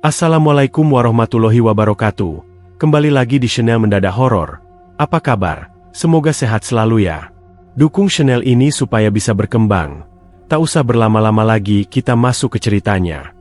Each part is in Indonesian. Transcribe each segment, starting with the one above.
Assalamualaikum warahmatullahi wabarakatuh. Kembali lagi di channel Mendadak Horor. Apa kabar? Semoga sehat selalu ya. Dukung channel ini supaya bisa berkembang. Tak usah berlama-lama lagi, kita masuk ke ceritanya.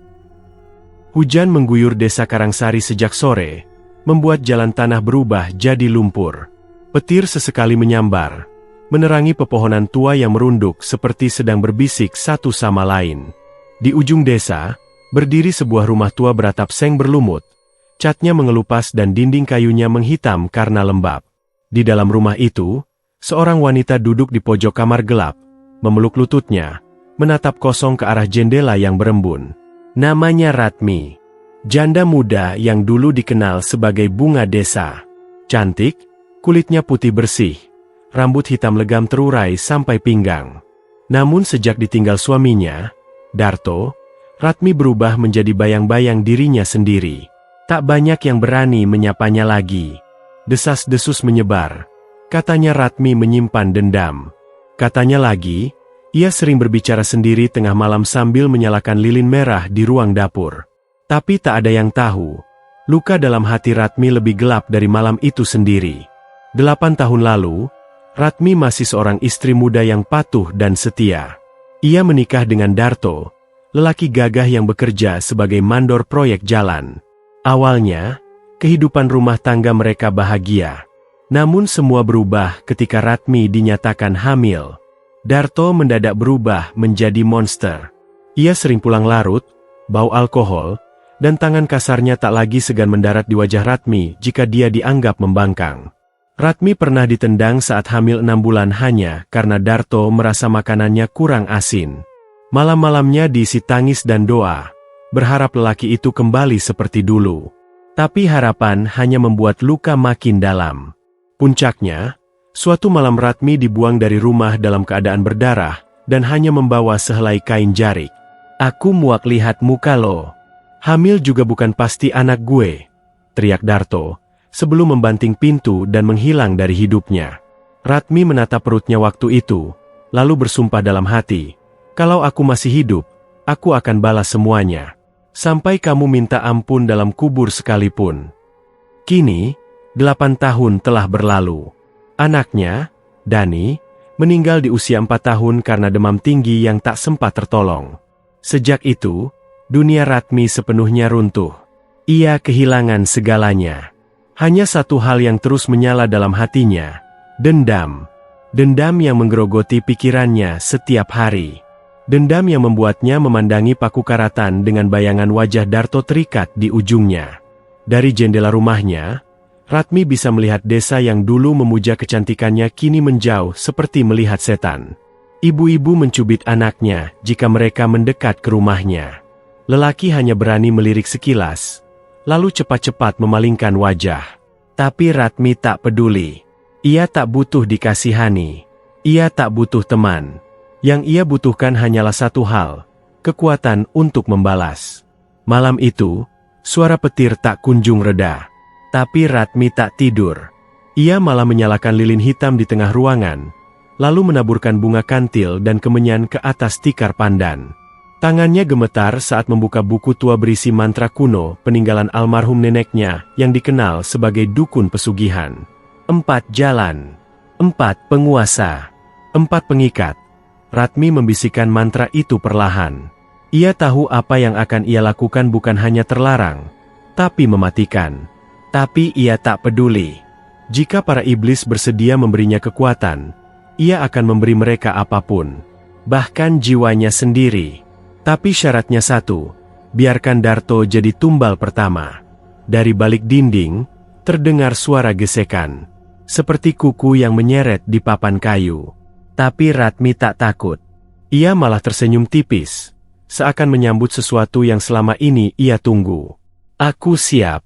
Hujan mengguyur desa Karangsari sejak sore, membuat jalan tanah berubah jadi lumpur. Petir sesekali menyambar, menerangi pepohonan tua yang merunduk seperti sedang berbisik satu sama lain. Di ujung desa, berdiri sebuah rumah tua beratap seng berlumut. Catnya mengelupas dan dinding kayunya menghitam karena lembab. Di dalam rumah itu, seorang wanita duduk di pojok kamar gelap, memeluk lututnya, menatap kosong ke arah jendela yang berembun. Namanya Ratmi, janda muda yang dulu dikenal sebagai bunga desa. Cantik, kulitnya putih bersih, rambut hitam legam terurai sampai pinggang. Namun sejak ditinggal suaminya, Darto, Ratmi berubah menjadi bayang-bayang dirinya sendiri. Tak banyak yang berani menyapanya lagi. Desas-desus menyebar. Katanya Ratmi menyimpan dendam. Katanya lagi, ia sering berbicara sendiri tengah malam sambil menyalakan lilin merah di ruang dapur. Tapi tak ada yang tahu, luka dalam hati Ratmi lebih gelap dari malam itu sendiri. 8 tahun lalu, Ratmi masih seorang istri muda yang patuh dan setia. Ia menikah dengan Darto, lelaki gagah yang bekerja sebagai mandor proyek jalan. Awalnya, kehidupan rumah tangga mereka bahagia. Namun semua berubah ketika Ratmi dinyatakan hamil. Darto mendadak berubah menjadi monster. Ia sering pulang larut, bau alkohol, dan tangan kasarnya tak lagi segan mendarat di wajah Ratmi jika dia dianggap membangkang. Ratmi pernah ditendang saat hamil 6 bulan hanya karena Darto merasa makanannya kurang asin. Malam-malamnya diisi tangis dan doa, berharap lelaki itu kembali seperti dulu. Tapi harapan hanya membuat luka makin dalam. Puncaknya, suatu malam Ratmi dibuang dari rumah dalam keadaan berdarah, dan hanya membawa sehelai kain jarik. "Aku muak lihat muka lo. Hamil juga bukan pasti anak gue," teriak Darto, sebelum membanting pintu dan menghilang dari hidupnya. Ratmi menatap perutnya waktu itu, lalu bersumpah dalam hati, "Kalau aku masih hidup, aku akan balas semuanya. Sampai kamu minta ampun dalam kubur sekalipun." Kini, 8 tahun telah berlalu. Anaknya, Dani, meninggal di usia 4 tahun karena demam tinggi yang tak sempat tertolong. Sejak itu, dunia Ratmi sepenuhnya runtuh. Ia kehilangan segalanya. Hanya satu hal yang terus menyala dalam hatinya, dendam. Dendam yang menggerogoti pikirannya setiap hari. Dendam yang membuatnya memandangi paku karatan dengan bayangan wajah Darto terikat di ujungnya. Dari jendela rumahnya, Ratmi bisa melihat desa yang dulu memuja kecantikannya kini menjauh seperti melihat setan. Ibu-ibu mencubit anaknya jika mereka mendekat ke rumahnya. Lelaki hanya berani melirik sekilas, lalu cepat-cepat memalingkan wajah. Tapi Ratmi tak peduli. Ia tak butuh dikasihani. Ia tak butuh teman. Yang ia butuhkan hanyalah satu hal, kekuatan untuk membalas. Malam itu, suara petir tak kunjung reda. Tapi Ratmi tak tidur. Ia malah menyalakan lilin hitam di tengah ruangan, lalu menaburkan bunga kantil dan kemenyan ke atas tikar pandan. Tangannya gemetar saat membuka buku tua berisi mantra kuno peninggalan almarhum neneknya yang dikenal sebagai dukun pesugihan. 4 jalan, 4 penguasa, 4 pengikat. Ratmi membisikkan mantra itu perlahan. Ia tahu apa yang akan ia lakukan bukan hanya terlarang, tapi mematikan. Tapi ia tak peduli. Jika para iblis bersedia memberinya kekuatan, ia akan memberi mereka apapun. Bahkan jiwanya sendiri. Tapi syaratnya satu, biarkan Darto jadi tumbal pertama. Dari balik dinding, terdengar suara gesekan. Seperti kuku yang menyeret di papan kayu. Tapi Ratmi tak takut. Ia malah tersenyum tipis, seakan menyambut sesuatu yang selama ini ia tunggu. "Aku siap.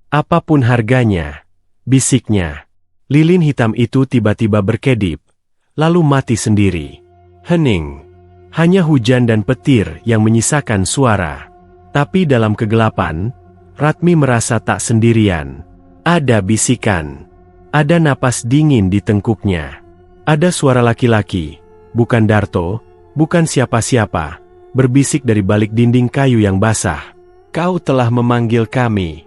Apapun harganya," bisiknya. Lilin hitam itu tiba-tiba berkedip, lalu mati sendiri. Hening. Hanya hujan dan petir yang menyisakan suara. Tapi dalam kegelapan, Ratmi merasa tak sendirian. Ada bisikan. Ada napas dingin di tengkuknya. Ada suara laki-laki, bukan Darto, bukan siapa-siapa, berbisik dari balik dinding kayu yang basah. Kau telah memanggil kami.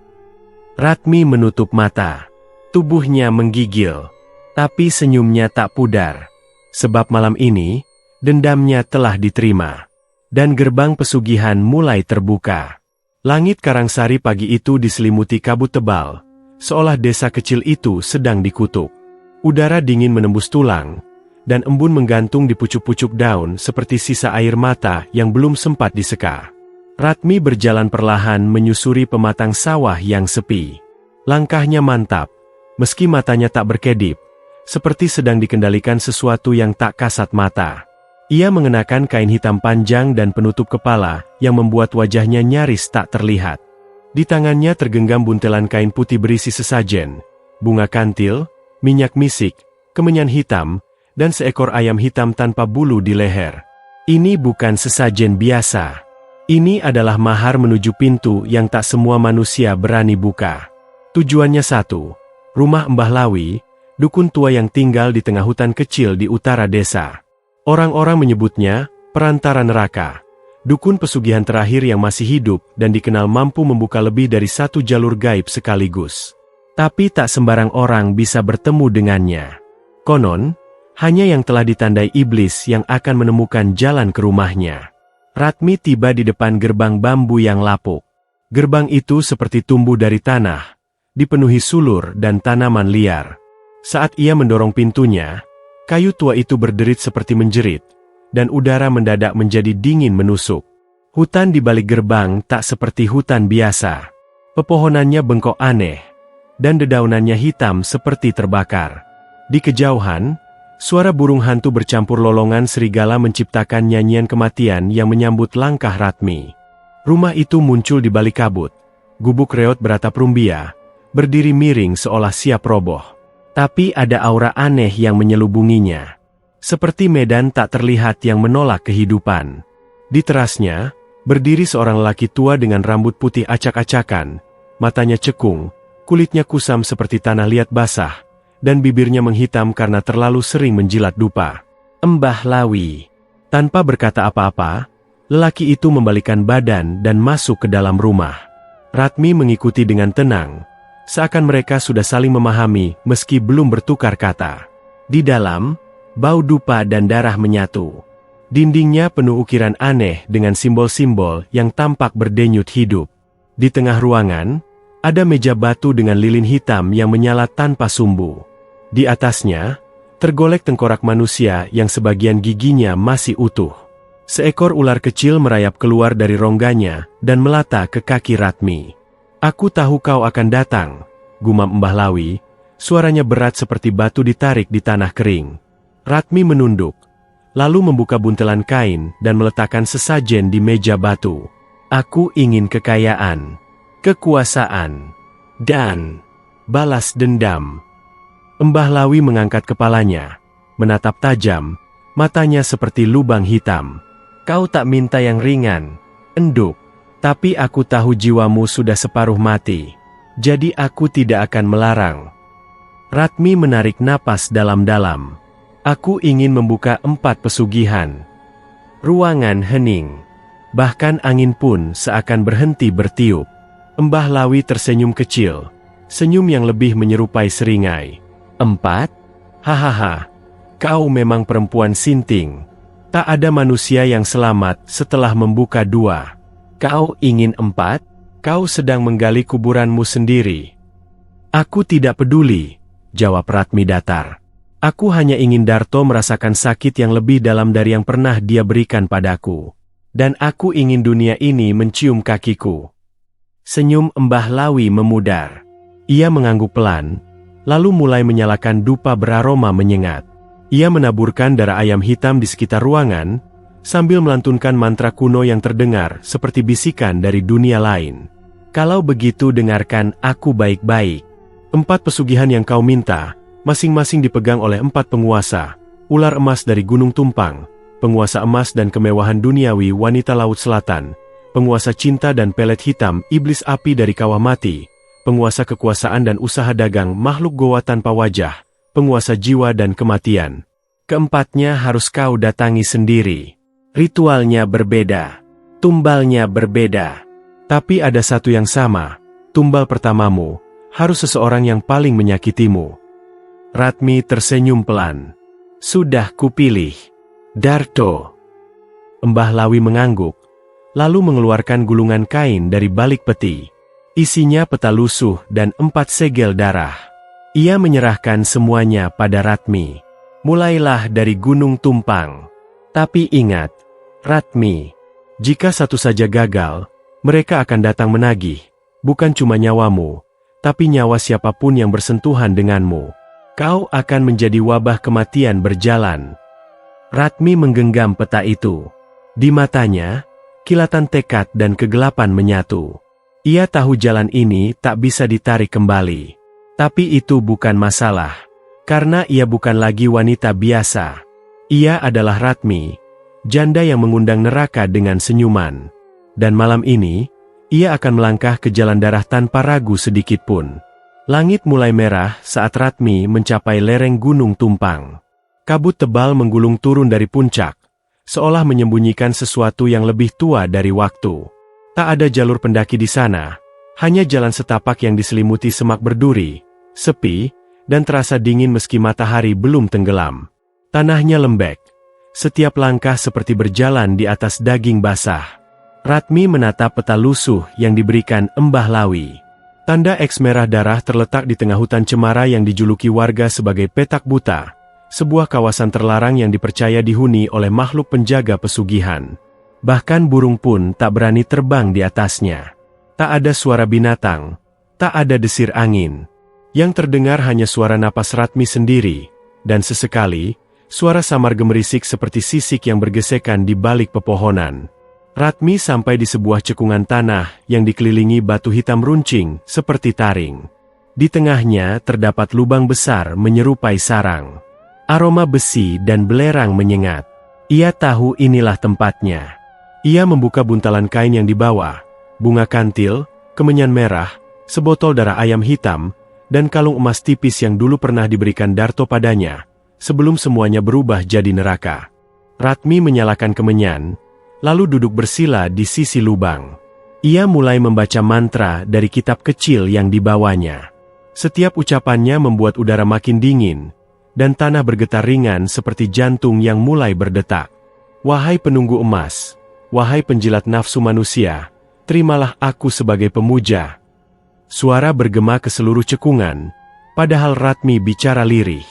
Ratmi menutup mata. Tubuhnya menggigil. Tapi senyumnya tak pudar. Sebab malam ini, dendamnya telah diterima. Dan gerbang pesugihan mulai terbuka. Langit Karangsari pagi itu diselimuti kabut tebal. Seolah desa kecil itu sedang dikutuk. Udara dingin menembus tulang. Dan embun menggantung di pucuk-pucuk daun seperti sisa air mata yang belum sempat diseka. Ratmi berjalan perlahan menyusuri pematang sawah yang sepi. Langkahnya mantap, meski matanya tak berkedip, seperti sedang dikendalikan sesuatu yang tak kasat mata. Ia mengenakan kain hitam panjang dan penutup kepala yang membuat wajahnya nyaris tak terlihat. Di tangannya tergenggam buntelan kain putih berisi sesajen, bunga kantil, minyak misik, kemenyan hitam, dan seekor ayam hitam tanpa bulu di leher. Ini bukan sesajen biasa. Ini adalah mahar menuju pintu yang tak semua manusia berani buka. Tujuannya satu, rumah Mbah Lawi, dukun tua yang tinggal di tengah hutan kecil di utara desa. Orang-orang menyebutnya perantara neraka, dukun pesugihan terakhir yang masih hidup dan dikenal mampu membuka lebih dari satu jalur gaib sekaligus. Tapi tak sembarang orang bisa bertemu dengannya. Konon, hanya yang telah ditandai iblis yang akan menemukan jalan ke rumahnya. Ratmi tiba di depan gerbang bambu yang lapuk. Gerbang itu seperti tumbuh dari tanah, dipenuhi sulur dan tanaman liar. Saat ia mendorong pintunya, kayu tua itu berderit seperti menjerit, dan udara mendadak menjadi dingin menusuk. Hutan di balik gerbang tak seperti hutan biasa. Pepohonannya bengkok aneh, dan dedaunannya hitam seperti terbakar. Di kejauhan, suara burung hantu bercampur lolongan serigala menciptakan nyanyian kematian yang menyambut langkah Ratmi. Rumah itu muncul di balik kabut. Gubuk reot beratap rumbia, berdiri miring seolah siap roboh. Tapi ada aura aneh yang menyelubunginya. Seperti medan tak terlihat yang menolak kehidupan. Di terasnya, berdiri seorang lelaki tua dengan rambut putih acak-acakan, matanya cekung, kulitnya kusam seperti tanah liat basah, dan bibirnya menghitam karena terlalu sering menjilat dupa. Mbah Lawi. Tanpa berkata apa-apa, lelaki itu membalikkan badan dan masuk ke dalam rumah. Ratmi mengikuti dengan tenang, seakan mereka sudah saling memahami meski belum bertukar kata. Di dalam, bau dupa dan darah menyatu. Dindingnya penuh ukiran aneh dengan simbol-simbol yang tampak berdenyut hidup. Di tengah ruangan, ada meja batu dengan lilin hitam yang menyala tanpa sumbu. Di atasnya, tergolek tengkorak manusia yang sebagian giginya masih utuh. Seekor ular kecil merayap keluar dari rongganya dan melata ke kaki Ratmi. Aku tahu kau akan datang, gumam Mbah Lawi, suaranya berat seperti batu ditarik di tanah kering. Ratmi menunduk, lalu membuka buntelan kain dan meletakkan sesajen di meja batu. Aku ingin kekayaan, kekuasaan, dan balas dendam. Mbah Lawi mengangkat kepalanya, menatap tajam, matanya seperti lubang hitam. Kau tak minta yang ringan, enduk, tapi aku tahu jiwamu sudah separuh mati, jadi aku tidak akan melarang. Ratmi menarik napas dalam-dalam. Aku ingin membuka 4 pesugihan. Ruangan hening, bahkan angin pun seakan berhenti bertiup. Mbah Lawi tersenyum kecil, senyum yang lebih menyerupai seringai. 4? Hahaha, kau memang perempuan sinting. Tak ada manusia yang selamat setelah membuka 2. Kau ingin 4? Kau sedang menggali kuburanmu sendiri. Aku tidak peduli, jawab Ratmi datar. Aku hanya ingin Darto merasakan sakit yang lebih dalam dari yang pernah dia berikan padaku. Dan aku ingin dunia ini mencium kakiku. Senyum Mbah Lawi memudar. Ia mengangguk pelan, lalu mulai menyalakan dupa beraroma menyengat. Ia menaburkan darah ayam hitam di sekitar ruangan, sambil melantunkan mantra kuno yang terdengar seperti bisikan dari dunia lain. Kalau begitu dengarkan aku baik-baik. 4 pesugihan yang kau minta, masing-masing dipegang oleh 4 penguasa. Ular emas dari Gunung Tumpang, penguasa emas dan kemewahan duniawi wanita Laut Selatan, penguasa cinta dan pelet hitam iblis api dari Kawah Mati, penguasa kekuasaan dan usaha dagang makhluk goa tanpa wajah, penguasa jiwa dan kematian. Keempatnya harus kau datangi sendiri. Ritualnya berbeda, tumbalnya berbeda, Tapi ada satu yang sama, tumbal pertamamu harus seseorang yang paling menyakitimu. Ratmi tersenyum pelan. Sudah kupilih. Darto. Mbah Lawi mengangguk, lalu mengeluarkan gulungan kain dari balik peti. Isinya peta lusuh dan 4 segel darah. Ia menyerahkan semuanya pada Ratmi. Mulailah dari Gunung Tumpang. Tapi ingat, Ratmi, jika satu saja gagal, mereka akan datang menagih, bukan cuma nyawamu, tapi nyawa siapapun yang bersentuhan denganmu. Kau akan menjadi wabah kematian berjalan. Ratmi menggenggam peta itu. Di matanya, kilatan tekad dan kegelapan menyatu. Ia tahu jalan ini tak bisa ditarik kembali. Tapi itu bukan masalah, karena ia bukan lagi wanita biasa. Ia adalah Ratmi, janda yang mengundang neraka dengan senyuman. Dan malam ini, ia akan melangkah ke jalan darah tanpa ragu sedikitpun. Langit mulai merah saat Ratmi mencapai lereng Gunung Tumpang. Kabut tebal menggulung turun dari puncak, seolah menyembunyikan sesuatu yang lebih tua dari waktu. Tak ada jalur pendaki di sana, hanya jalan setapak yang diselimuti semak berduri, sepi, dan terasa dingin meski matahari belum tenggelam. Tanahnya lembek, setiap langkah seperti berjalan di atas daging basah. Ratmi menatap peta lusuh yang diberikan Mbah Lawi. Tanda X merah darah terletak di tengah hutan cemara yang dijuluki warga sebagai petak buta, sebuah kawasan terlarang yang dipercaya dihuni oleh makhluk penjaga pesugihan. Bahkan burung pun tak berani terbang di atasnya. Tak ada suara binatang, tak ada desir angin. Yang terdengar hanya suara napas Ratmi sendiri, dan sesekali, suara samar gemerisik seperti sisik yang bergesekan di balik pepohonan. Ratmi sampai di sebuah cekungan tanah yang dikelilingi batu hitam runcing seperti taring. Di tengahnya terdapat lubang besar menyerupai sarang. Aroma besi dan belerang menyengat. Ia tahu inilah tempatnya. Ia membuka buntalan kain yang dibawa, bunga kantil, kemenyan merah, sebotol darah ayam hitam, dan kalung emas tipis yang dulu pernah diberikan Darto padanya, sebelum semuanya berubah jadi neraka. Ratmi menyalakan kemenyan, lalu duduk bersila di sisi lubang. Ia mulai membaca mantra dari kitab kecil yang dibawanya. Setiap ucapannya membuat udara makin dingin, dan tanah bergetar ringan seperti jantung yang mulai berdetak. Wahai penunggu emas, wahai penjilat nafsu manusia, terimalah aku sebagai pemuja. Suara bergema ke seluruh cekungan, padahal Ratmi bicara lirih.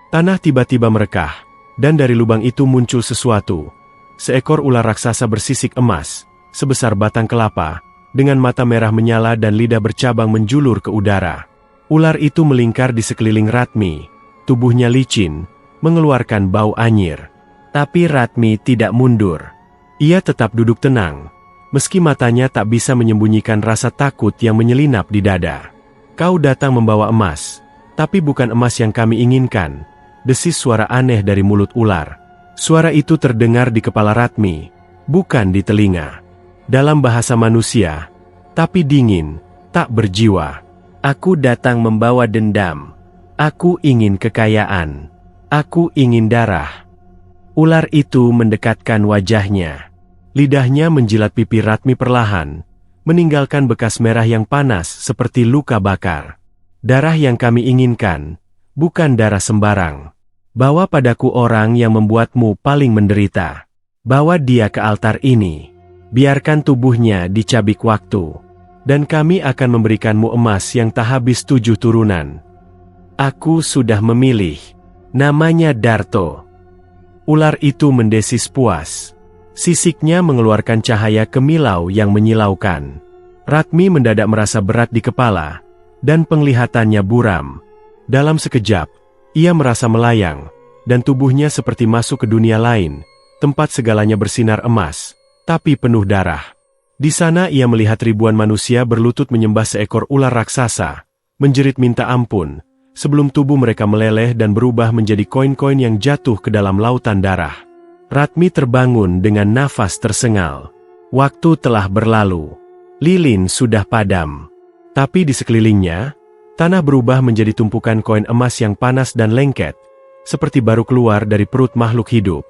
Tanah tiba-tiba merekah, dan dari lubang itu muncul sesuatu. Seekor ular raksasa bersisik emas, sebesar batang kelapa, dengan mata merah menyala dan lidah bercabang menjulur ke udara. Ular itu melingkar di sekeliling Ratmi, tubuhnya licin, mengeluarkan bau anyir. Tapi Ratmi tidak mundur. Ia tetap duduk tenang, meski matanya tak bisa menyembunyikan rasa takut yang menyelinap di dada. Kau datang membawa emas, tapi bukan emas yang kami inginkan, desis suara aneh dari mulut ular. Suara itu terdengar di kepala Ratmi, bukan di telinga. Dalam bahasa manusia, tapi dingin, tak berjiwa. Aku datang membawa dendam. Aku ingin kekayaan. Aku ingin darah. Ular itu mendekatkan wajahnya. Lidahnya menjilat pipi Ratmi perlahan, meninggalkan bekas merah yang panas seperti luka bakar. Darah yang kami inginkan, bukan darah sembarang. Bawa padaku orang yang membuatmu paling menderita. Bawa dia ke altar ini. Biarkan tubuhnya dicabik waktu. Dan kami akan memberikanmu emas yang tak habis 7 turunan. Aku sudah memilih. Namanya Darto. Ular itu mendesis puas. Sisiknya mengeluarkan cahaya kemilau yang menyilaukan. Ratmi mendadak merasa berat di kepala, dan penglihatannya buram. Dalam sekejap, ia merasa melayang, dan tubuhnya seperti masuk ke dunia lain, tempat segalanya bersinar emas, tapi penuh darah. Di sana ia melihat ribuan manusia berlutut menyembah seekor ular raksasa, menjerit minta ampun, sebelum tubuh mereka meleleh dan berubah menjadi koin-koin yang jatuh ke dalam lautan darah. Ratmi terbangun dengan nafas tersengal. Waktu telah berlalu. Lilin sudah padam. Tapi di sekelilingnya, tanah berubah menjadi tumpukan koin emas yang panas dan lengket, seperti baru keluar dari perut makhluk hidup.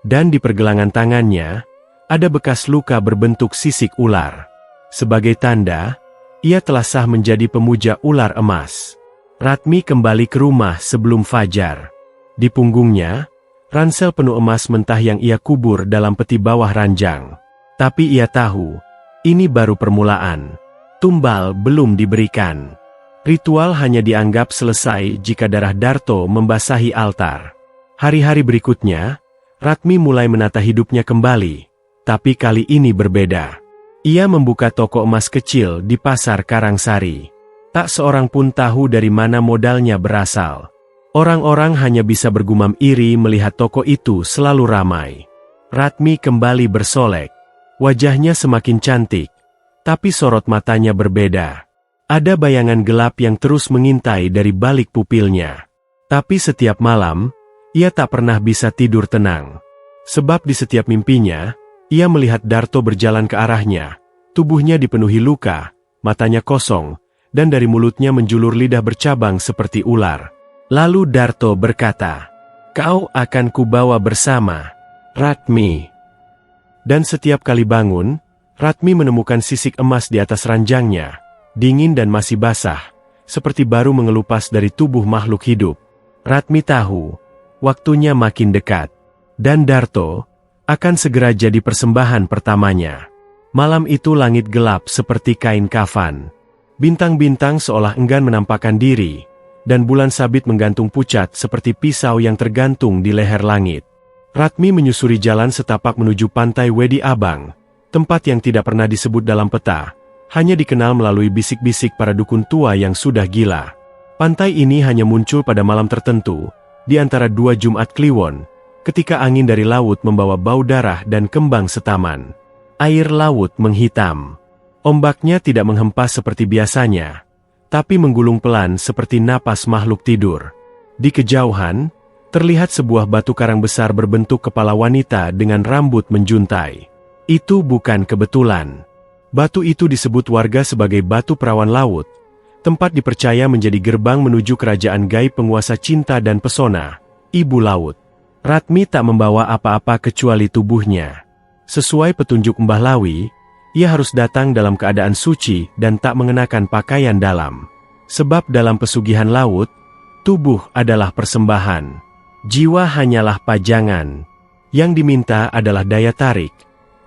Dan di pergelangan tangannya, ada bekas luka berbentuk sisik ular. Sebagai tanda, ia telah sah menjadi pemuja ular emas. Ratmi kembali ke rumah sebelum fajar. Di punggungnya, ransel penuh emas mentah yang ia kubur dalam peti bawah ranjang. Tapi ia tahu, ini baru permulaan. Tumbal belum diberikan. Ritual hanya dianggap selesai jika darah Darto membasahi altar. Hari-hari berikutnya, Ratmi mulai menata hidupnya kembali, tapi kali ini berbeda. Ia membuka toko emas kecil di pasar Karangsari. Tak seorang pun tahu dari mana modalnya berasal. Orang-orang hanya bisa bergumam iri melihat toko itu selalu ramai. Ratmi kembali bersolek. Wajahnya semakin cantik, tapi sorot matanya berbeda. Ada bayangan gelap yang terus mengintai dari balik pupilnya. Tapi setiap malam, ia tak pernah bisa tidur tenang. Sebab di setiap mimpinya, ia melihat Darto berjalan ke arahnya. Tubuhnya dipenuhi luka, matanya kosong, dan dari mulutnya menjulur lidah bercabang seperti ular. Lalu Darto berkata, "Kau akan kubawa bersama, Ratmi." Dan setiap kali bangun, Ratmi menemukan sisik emas di atas ranjangnya, dingin dan masih basah, seperti baru mengelupas dari tubuh makhluk hidup. Ratmi tahu, waktunya makin dekat, dan Darto akan segera jadi persembahan pertamanya. Malam itu langit gelap seperti kain kafan. Bintang-bintang seolah enggan menampakkan diri, dan bulan sabit menggantung pucat seperti pisau yang tergantung di leher langit. Ratmi menyusuri jalan setapak menuju pantai Wedi Abang, tempat yang tidak pernah disebut dalam peta, hanya dikenal melalui bisik-bisik para dukun tua yang sudah gila. Pantai ini hanya muncul pada malam tertentu, di antara 2 Jumat Kliwon, ketika angin dari laut membawa bau darah dan kembang setaman. Air laut menghitam. Ombaknya tidak menghempas seperti biasanya, tapi menggulung pelan seperti napas makhluk tidur. Di kejauhan, terlihat sebuah batu karang besar berbentuk kepala wanita dengan rambut menjuntai. Itu bukan kebetulan. Batu itu disebut warga sebagai batu perawan laut, tempat dipercaya menjadi gerbang menuju kerajaan gaib penguasa cinta dan pesona, Ibu Laut. Ratmi tak membawa apa-apa kecuali tubuhnya. Sesuai petunjuk Mbah Lawi, ia harus datang dalam keadaan suci dan tak mengenakan pakaian dalam. Sebab dalam pesugihan laut, tubuh adalah persembahan. Jiwa hanyalah pajangan. Yang diminta adalah daya tarik,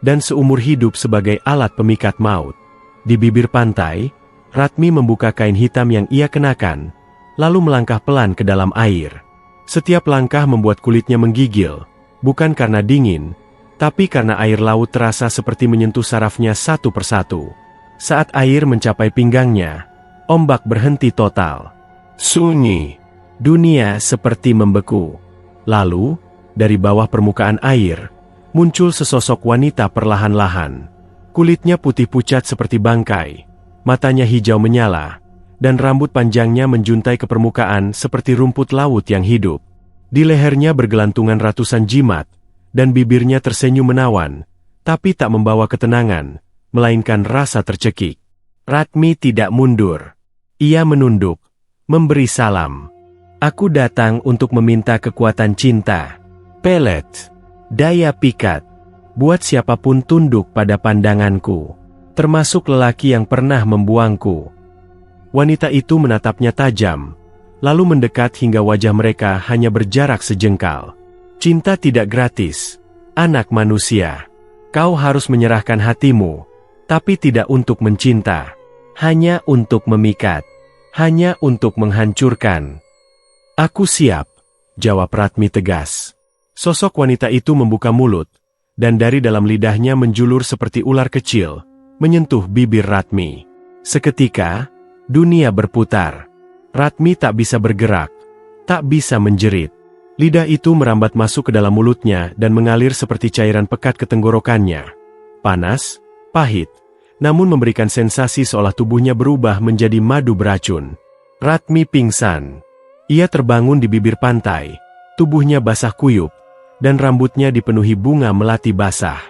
dan seumur hidup sebagai alat pemikat maut. Di bibir pantai, Ratmi membuka kain hitam yang ia kenakan, lalu melangkah pelan ke dalam air. Setiap langkah membuat kulitnya menggigil, bukan karena dingin, tapi karena air laut terasa seperti menyentuh sarafnya satu persatu. Saat air mencapai pinggangnya, ombak berhenti total. Sunyi. Dunia seperti membeku. Lalu, dari bawah permukaan air, muncul sesosok wanita perlahan-lahan. Kulitnya putih pucat seperti bangkai, matanya hijau menyala, dan rambut panjangnya menjuntai ke permukaan seperti rumput laut yang hidup. Di lehernya bergelantungan ratusan jimat, dan bibirnya tersenyum menawan, tapi tak membawa ketenangan, melainkan rasa tercekik. Ratmi tidak mundur. Ia menunduk, memberi salam. "Aku datang untuk meminta kekuatan cinta. Pelet, daya pikat, buat siapapun tunduk pada pandanganku, termasuk lelaki yang pernah membuangku." Wanita itu menatapnya tajam, lalu mendekat hingga wajah mereka hanya berjarak sejengkal. "Cinta tidak gratis, anak manusia. Kau harus menyerahkan hatimu, tapi tidak untuk mencinta, hanya untuk memikat, hanya untuk menghancurkan." "Aku siap," jawab Ratmi tegas. Sosok wanita itu membuka mulut, dan dari dalam lidahnya menjulur seperti ular kecil, menyentuh bibir Ratmi. Seketika, dunia berputar. Ratmi tak bisa bergerak, tak bisa menjerit. Lidah itu merambat masuk ke dalam mulutnya dan mengalir seperti cairan pekat ke tenggorokannya. Panas, pahit, namun memberikan sensasi seolah tubuhnya berubah menjadi madu beracun. Ratmi pingsan. Ia terbangun di bibir pantai, tubuhnya basah kuyup, dan rambutnya dipenuhi bunga melati basah.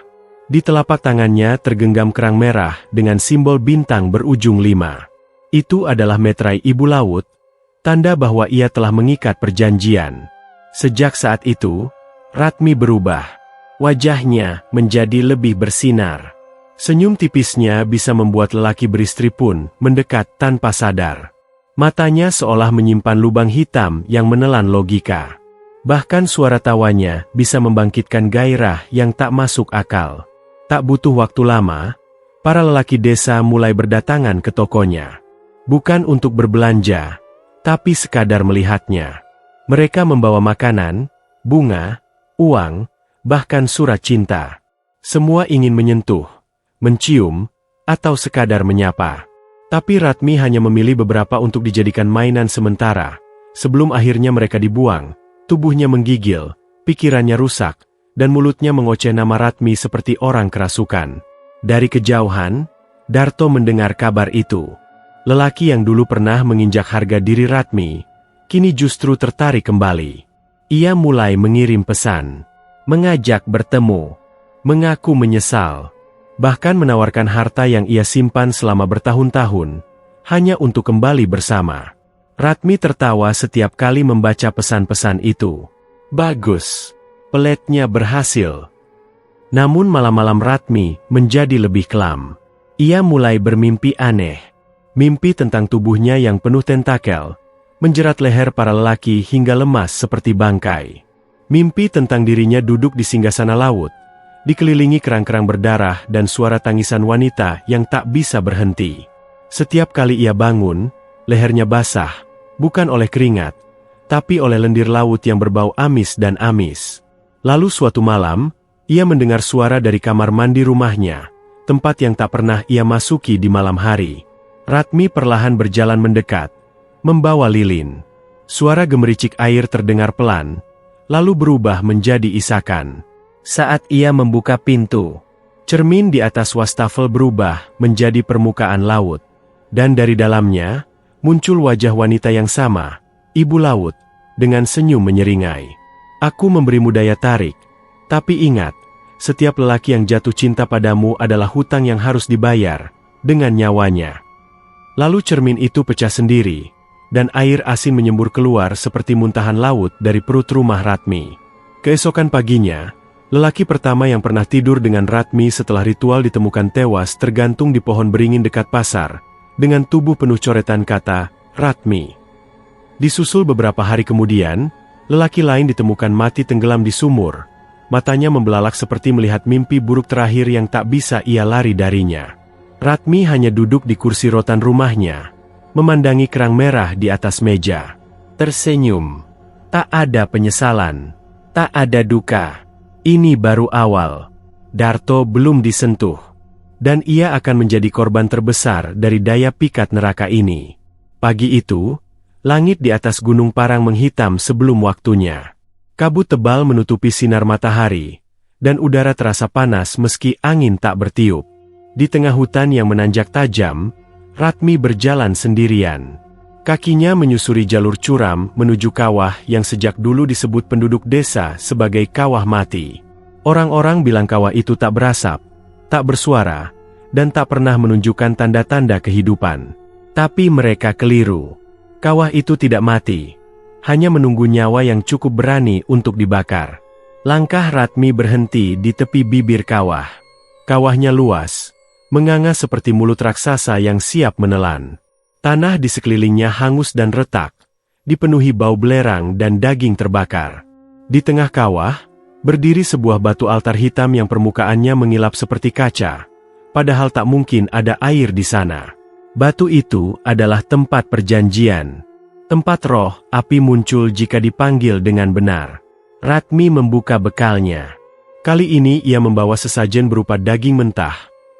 Di telapak tangannya tergenggam kerang merah dengan simbol bintang berujung 5. Itu adalah meterai Ibu Laut, tanda bahwa ia telah mengikat perjanjian. Sejak saat itu, Ratmi berubah. Wajahnya menjadi lebih bersinar. Senyum tipisnya bisa membuat lelaki beristri pun mendekat tanpa sadar. Matanya seolah menyimpan lubang hitam yang menelan logika. Bahkan suara tawanya bisa membangkitkan gairah yang tak masuk akal. Tak butuh waktu lama, para lelaki desa mulai berdatangan ke tokonya. Bukan untuk berbelanja, tapi sekadar melihatnya. Mereka membawa makanan, bunga, uang, bahkan surat cinta. Semua ingin menyentuh, mencium, atau sekadar menyapa. Tapi Ratmi hanya memilih beberapa untuk dijadikan mainan sementara. Sebelum akhirnya mereka dibuang, tubuhnya menggigil, pikirannya rusak, dan mulutnya mengoceh nama Ratmi seperti orang kerasukan. Dari kejauhan, Darto mendengar kabar itu. Lelaki yang dulu pernah menginjak harga diri Ratmi, kini justru tertarik kembali. Ia mulai mengirim pesan, mengajak bertemu, mengaku menyesal, bahkan menawarkan harta yang ia simpan selama bertahun-tahun, hanya untuk kembali bersama. Ratmi tertawa setiap kali membaca pesan-pesan itu. Bagus, peletnya berhasil. Namun malam-malam Ratmi menjadi lebih kelam. Ia mulai bermimpi aneh. Mimpi tentang tubuhnya yang penuh tentakel, menjerat leher para lelaki hingga lemas seperti bangkai. Mimpi tentang dirinya duduk di singgasana laut, dikelilingi kerang-kerang berdarah dan suara tangisan wanita yang tak bisa berhenti. Setiap kali ia bangun, lehernya basah, bukan oleh keringat, tapi oleh lendir laut yang berbau amis dan amis. Lalu suatu malam, ia mendengar suara dari kamar mandi rumahnya, tempat yang tak pernah ia masuki di malam hari. Ratmi perlahan berjalan mendekat, membawa lilin. Suara gemericik air terdengar pelan, lalu berubah menjadi isakan. Saat ia membuka pintu, cermin di atas wastafel berubah menjadi permukaan laut. Dan dari dalamnya, muncul wajah wanita yang sama, Ibu Laut, dengan senyum menyeringai. Aku memberimu daya tarik, tapi ingat, setiap lelaki yang jatuh cinta padamu adalah hutang yang harus dibayar, dengan nyawanya. Lalu cermin itu pecah sendiri, dan air asin menyembur keluar seperti muntahan laut dari perut rumah Ratmi. Keesokan paginya, lelaki pertama yang pernah tidur dengan Ratmi setelah ritual ditemukan tewas tergantung di pohon beringin dekat pasar, dengan tubuh penuh coretan kata, Ratmi. Disusul beberapa hari kemudian, lelaki lain ditemukan mati tenggelam di sumur. Matanya membelalak seperti melihat mimpi buruk terakhir yang tak bisa ia lari darinya. Ratmi hanya duduk di kursi rotan rumahnya, memandangi kerang merah di atas meja. Tersenyum. Tak ada penyesalan. Tak ada duka. Ini baru awal. Darto belum disentuh. Dan ia akan menjadi korban terbesar dari daya pikat neraka ini. Pagi itu, langit di atas Gunung Parang menghitam sebelum waktunya. Kabut tebal menutupi sinar matahari, dan udara terasa panas meski angin tak bertiup. Di tengah hutan yang menanjak tajam, Ratmi berjalan sendirian. Kakinya menyusuri jalur curam menuju kawah yang sejak dulu disebut penduduk desa sebagai kawah mati. Orang-orang bilang kawah itu tak berasap, tak bersuara, dan tak pernah menunjukkan tanda-tanda kehidupan. Tapi mereka keliru. Kawah itu tidak mati, hanya menunggu nyawa yang cukup berani untuk dibakar. Langkah Ratmi berhenti di tepi bibir kawah. Kawahnya luas, menganga seperti mulut raksasa yang siap menelan. Tanah di sekelilingnya hangus dan retak, dipenuhi bau belerang dan daging terbakar. Di tengah kawah, berdiri sebuah batu altar hitam yang permukaannya mengilap seperti kaca, padahal tak mungkin ada air di sana. Batu itu adalah tempat perjanjian. Tempat roh, api muncul jika dipanggil dengan benar. Ratmi membuka bekalnya. Kali ini ia membawa sesajen berupa daging mentah,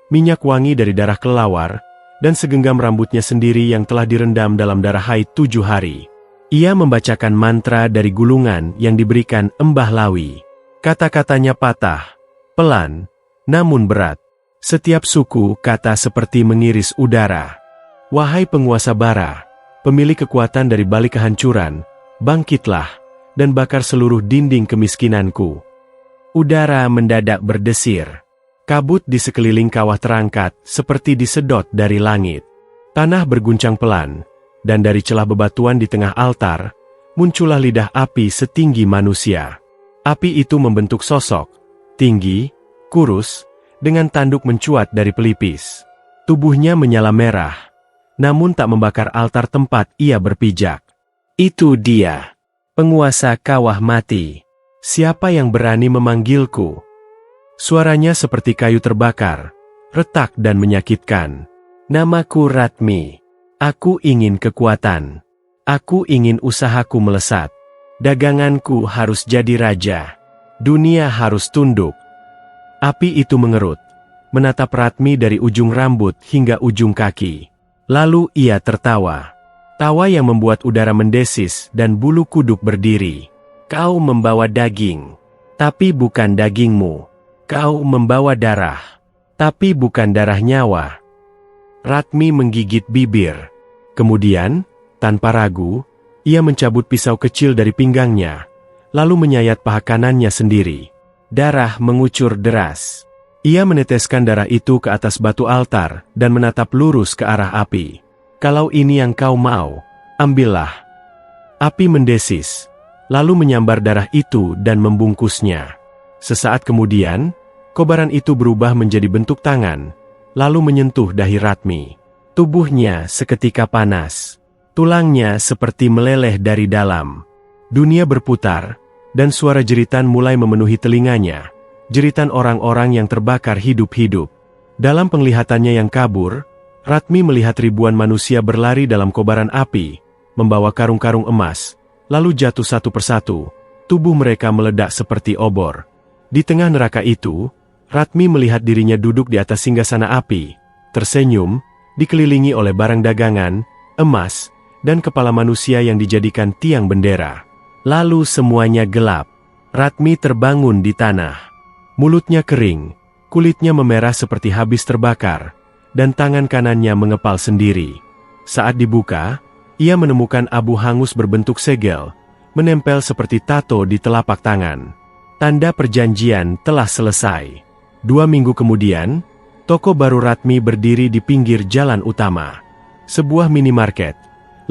minyak wangi dari darah kelelawar, dan segenggam rambutnya sendiri yang telah direndam dalam darah haid 7 hari. Ia membacakan mantra dari gulungan yang diberikan Embah Lawi. Kata-katanya patah, pelan, namun berat. Setiap suku kata seperti mengiris udara. Wahai penguasa bara, pemilik kekuatan dari balik kehancuran, bangkitlah, dan bakar seluruh dinding kemiskinanku. Udara mendadak berdesir. Kabut di sekeliling kawah terangkat, seperti disedot dari langit. Tanah berguncang pelan, dan dari celah bebatuan di tengah altar, muncullah lidah api setinggi manusia. Api itu membentuk sosok, tinggi, kurus, dengan tanduk mencuat dari pelipis. Tubuhnya menyala merah, namun tak membakar altar tempat ia berpijak. Itu dia, penguasa kawah mati. Siapa yang berani memanggilku? Suaranya seperti kayu terbakar, retak dan menyakitkan. Namaku Ratmi. Aku ingin kekuatan. Aku ingin usahaku melesat. Daganganku harus jadi raja. Dunia harus tunduk. Api itu mengerut, menatap Ratmi dari ujung rambut hingga ujung kaki. Lalu ia tertawa. Tawa yang membuat udara mendesis dan bulu kuduk berdiri. Kau membawa daging, tapi bukan dagingmu. Kau membawa darah, tapi bukan darah nyawa. Ratmi menggigit bibir. Kemudian, tanpa ragu, ia mencabut pisau kecil dari pinggangnya, lalu menyayat paha kanannya sendiri. Darah mengucur deras. Ia meneteskan darah itu ke atas batu altar dan menatap lurus ke arah api. Kalau ini yang kau mau, ambillah. Api mendesis, lalu menyambar darah itu dan membungkusnya. Sesaat kemudian, kobaran itu berubah menjadi bentuk tangan, lalu menyentuh dahi Ratmi. Tubuhnya seketika panas. Tulangnya seperti meleleh dari dalam. Dunia berputar, dan suara jeritan mulai memenuhi telinganya. Jeritan orang-orang yang terbakar hidup-hidup. Dalam penglihatannya yang kabur, Ratmi melihat ribuan manusia berlari dalam kobaran api, membawa karung-karung emas, lalu jatuh satu persatu. Tubuh mereka meledak seperti obor. Di tengah neraka itu, Ratmi melihat dirinya duduk di atas singgasana api, tersenyum, dikelilingi oleh barang dagangan, emas, dan kepala manusia yang dijadikan tiang bendera. Lalu semuanya gelap. Ratmi terbangun di tanah. Mulutnya kering, kulitnya memerah seperti habis terbakar, dan tangan kanannya mengepal sendiri. Saat dibuka, ia menemukan abu hangus berbentuk segel, menempel seperti tato di telapak tangan. Tanda perjanjian telah selesai. 2 minggu kemudian, toko baru Ratmi berdiri di pinggir jalan utama. Sebuah minimarket,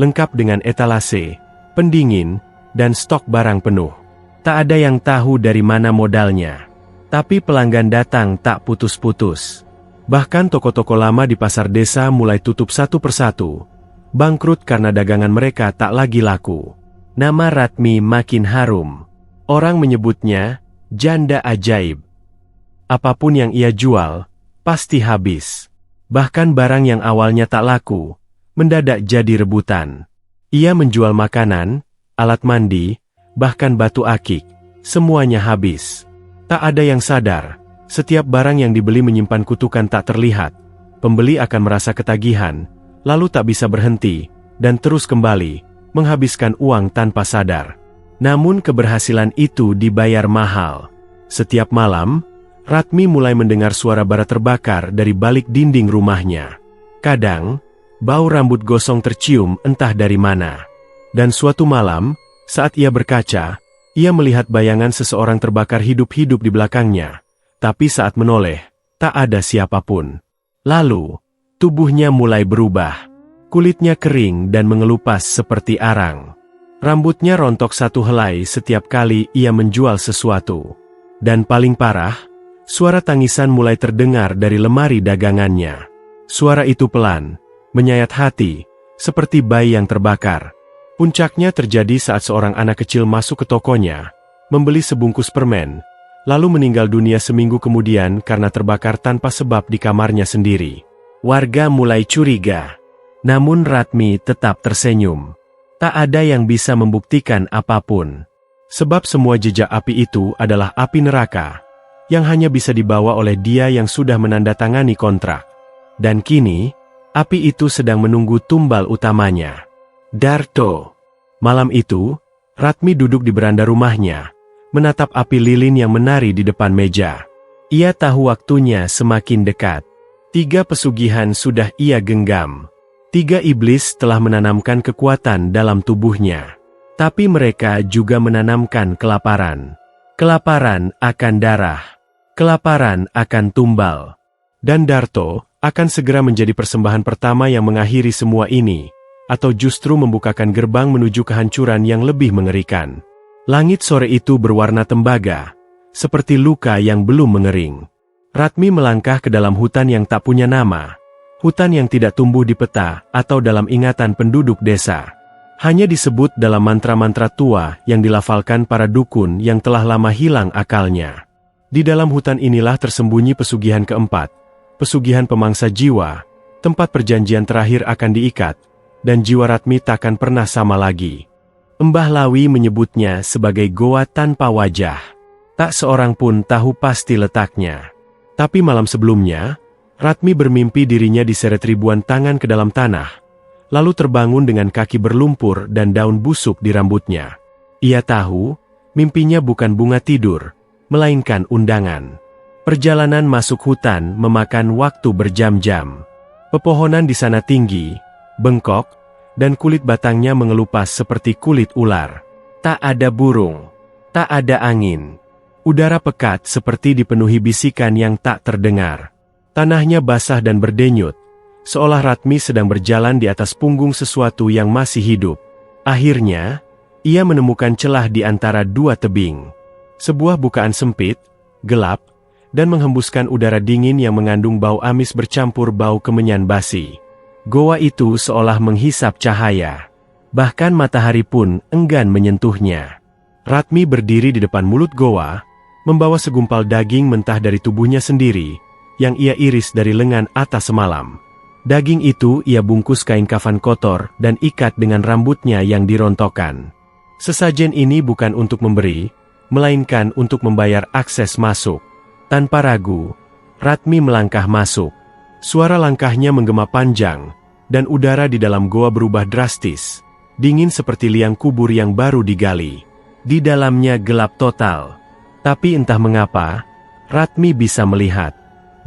lengkap dengan etalase, pendingin, dan stok barang penuh. Tak ada yang tahu dari mana modalnya. Tapi pelanggan datang tak putus-putus. Bahkan toko-toko lama di pasar desa mulai tutup satu persatu. Bangkrut karena dagangan mereka tak lagi laku. Nama Ratmi makin harum. Orang menyebutnya janda ajaib. Apapun yang ia jual, pasti habis. Bahkan barang yang awalnya tak laku, mendadak jadi rebutan. Ia menjual makanan, alat mandi, bahkan batu akik. Semuanya habis. Tak ada yang sadar, setiap barang yang dibeli menyimpan kutukan tak terlihat. Pembeli akan merasa ketagihan, lalu tak bisa berhenti, dan terus kembali, menghabiskan uang tanpa sadar. Namun keberhasilan itu dibayar mahal. Setiap malam, Ratmi mulai mendengar suara bara terbakar dari balik dinding rumahnya. Kadang, bau rambut gosong tercium entah dari mana. Dan suatu malam, saat ia berkaca, ia melihat bayangan seseorang terbakar hidup-hidup di belakangnya. Tapi saat menoleh, tak ada siapapun. Lalu, tubuhnya mulai berubah. Kulitnya kering dan mengelupas seperti arang. Rambutnya rontok satu helai setiap kali ia menjual sesuatu. Dan paling parah, suara tangisan mulai terdengar dari lemari dagangannya. Suara itu pelan, menyayat hati, seperti bayi yang terbakar. Puncaknya terjadi saat seorang anak kecil masuk ke tokonya, membeli sebungkus permen, lalu meninggal dunia seminggu kemudian karena terbakar tanpa sebab di kamarnya sendiri. Warga mulai curiga. Namun Ratmi tetap tersenyum. Tak ada yang bisa membuktikan apapun. Sebab semua jejak api itu adalah api neraka, yang hanya bisa dibawa oleh dia yang sudah menandatangani kontrak. Dan kini, api itu sedang menunggu tumbal utamanya. Darto. Malam itu, Ratmi duduk di beranda rumahnya, menatap api lilin yang menari di depan meja. Ia tahu waktunya semakin dekat. 3 pesugihan sudah ia genggam. 3 iblis telah menanamkan kekuatan dalam tubuhnya. Tapi mereka juga menanamkan kelaparan. Kelaparan akan darah. Kelaparan akan tumbal. Dan Darto akan segera menjadi persembahan pertama yang mengakhiri semua ini, atau justru membukakan gerbang menuju kehancuran yang lebih mengerikan. Langit sore itu berwarna tembaga, seperti luka yang belum mengering. Ratmi melangkah ke dalam hutan yang tak punya nama. Hutan yang tidak tumbuh di peta atau dalam ingatan penduduk desa. Hanya disebut dalam mantra-mantra tua yang dilafalkan para dukun yang telah lama hilang akalnya. Di dalam hutan inilah tersembunyi pesugihan keempat. Pesugihan pemangsa jiwa, tempat perjanjian terakhir akan diikat, dan jiwa Ratmi takkan pernah sama lagi. Mbah Lawi menyebutnya sebagai goa tanpa wajah. Tak seorang pun tahu pasti letaknya. Tapi malam sebelumnya, Ratmi bermimpi dirinya diseret ribuan tangan ke dalam tanah, lalu terbangun dengan kaki berlumpur dan daun busuk di rambutnya. Ia tahu, mimpinya bukan bunga tidur, melainkan undangan. Perjalanan masuk hutan memakan waktu berjam-jam. Pepohonan di sana tinggi, bengkok, dan kulit batangnya mengelupas seperti kulit ular. Tak ada burung, tak ada angin. Udara pekat seperti dipenuhi bisikan yang tak terdengar. Tanahnya basah dan berdenyut, seolah Ratmi sedang berjalan di atas punggung sesuatu yang masih hidup. Akhirnya, ia menemukan celah di antara dua tebing. Sebuah bukaan sempit, gelap, dan menghembuskan udara dingin yang mengandung bau amis bercampur bau kemenyan basi. Goa itu seolah menghisap cahaya. Bahkan matahari pun enggan menyentuhnya. Ratmi berdiri di depan mulut goa, membawa segumpal daging mentah dari tubuhnya sendiri, yang ia iris dari lengan atas semalam. Daging itu ia bungkus kain kafan kotor dan ikat dengan rambutnya yang dirontokkan. Sesajen ini bukan untuk memberi, melainkan untuk membayar akses masuk. Tanpa ragu, Ratmi melangkah masuk. Suara langkahnya menggema panjang, dan udara di dalam goa berubah drastis, dingin seperti liang kubur yang baru digali. Di dalamnya gelap total. Tapi entah mengapa, Ratmi bisa melihat.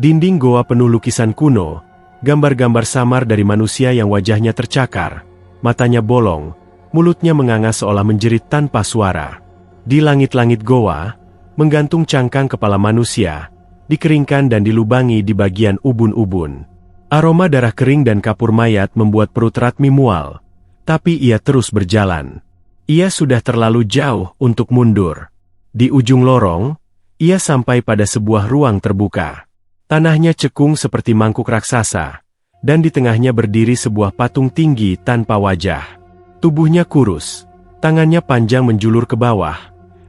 Dinding goa penuh lukisan kuno, gambar-gambar samar dari manusia yang wajahnya tercakar, matanya bolong, mulutnya menganga seolah menjerit tanpa suara. Di langit-langit goa, menggantung cangkang kepala manusia, dikeringkan dan dilubangi di bagian ubun-ubun. Aroma darah kering dan kapur mayat membuat perut Ratmi mual, tapi ia terus berjalan. Ia sudah terlalu jauh untuk mundur. Di ujung lorong, ia sampai pada sebuah ruang terbuka. Tanahnya cekung seperti mangkuk raksasa, dan di tengahnya berdiri sebuah patung tinggi tanpa wajah. Tubuhnya kurus, tangannya panjang menjulur ke bawah,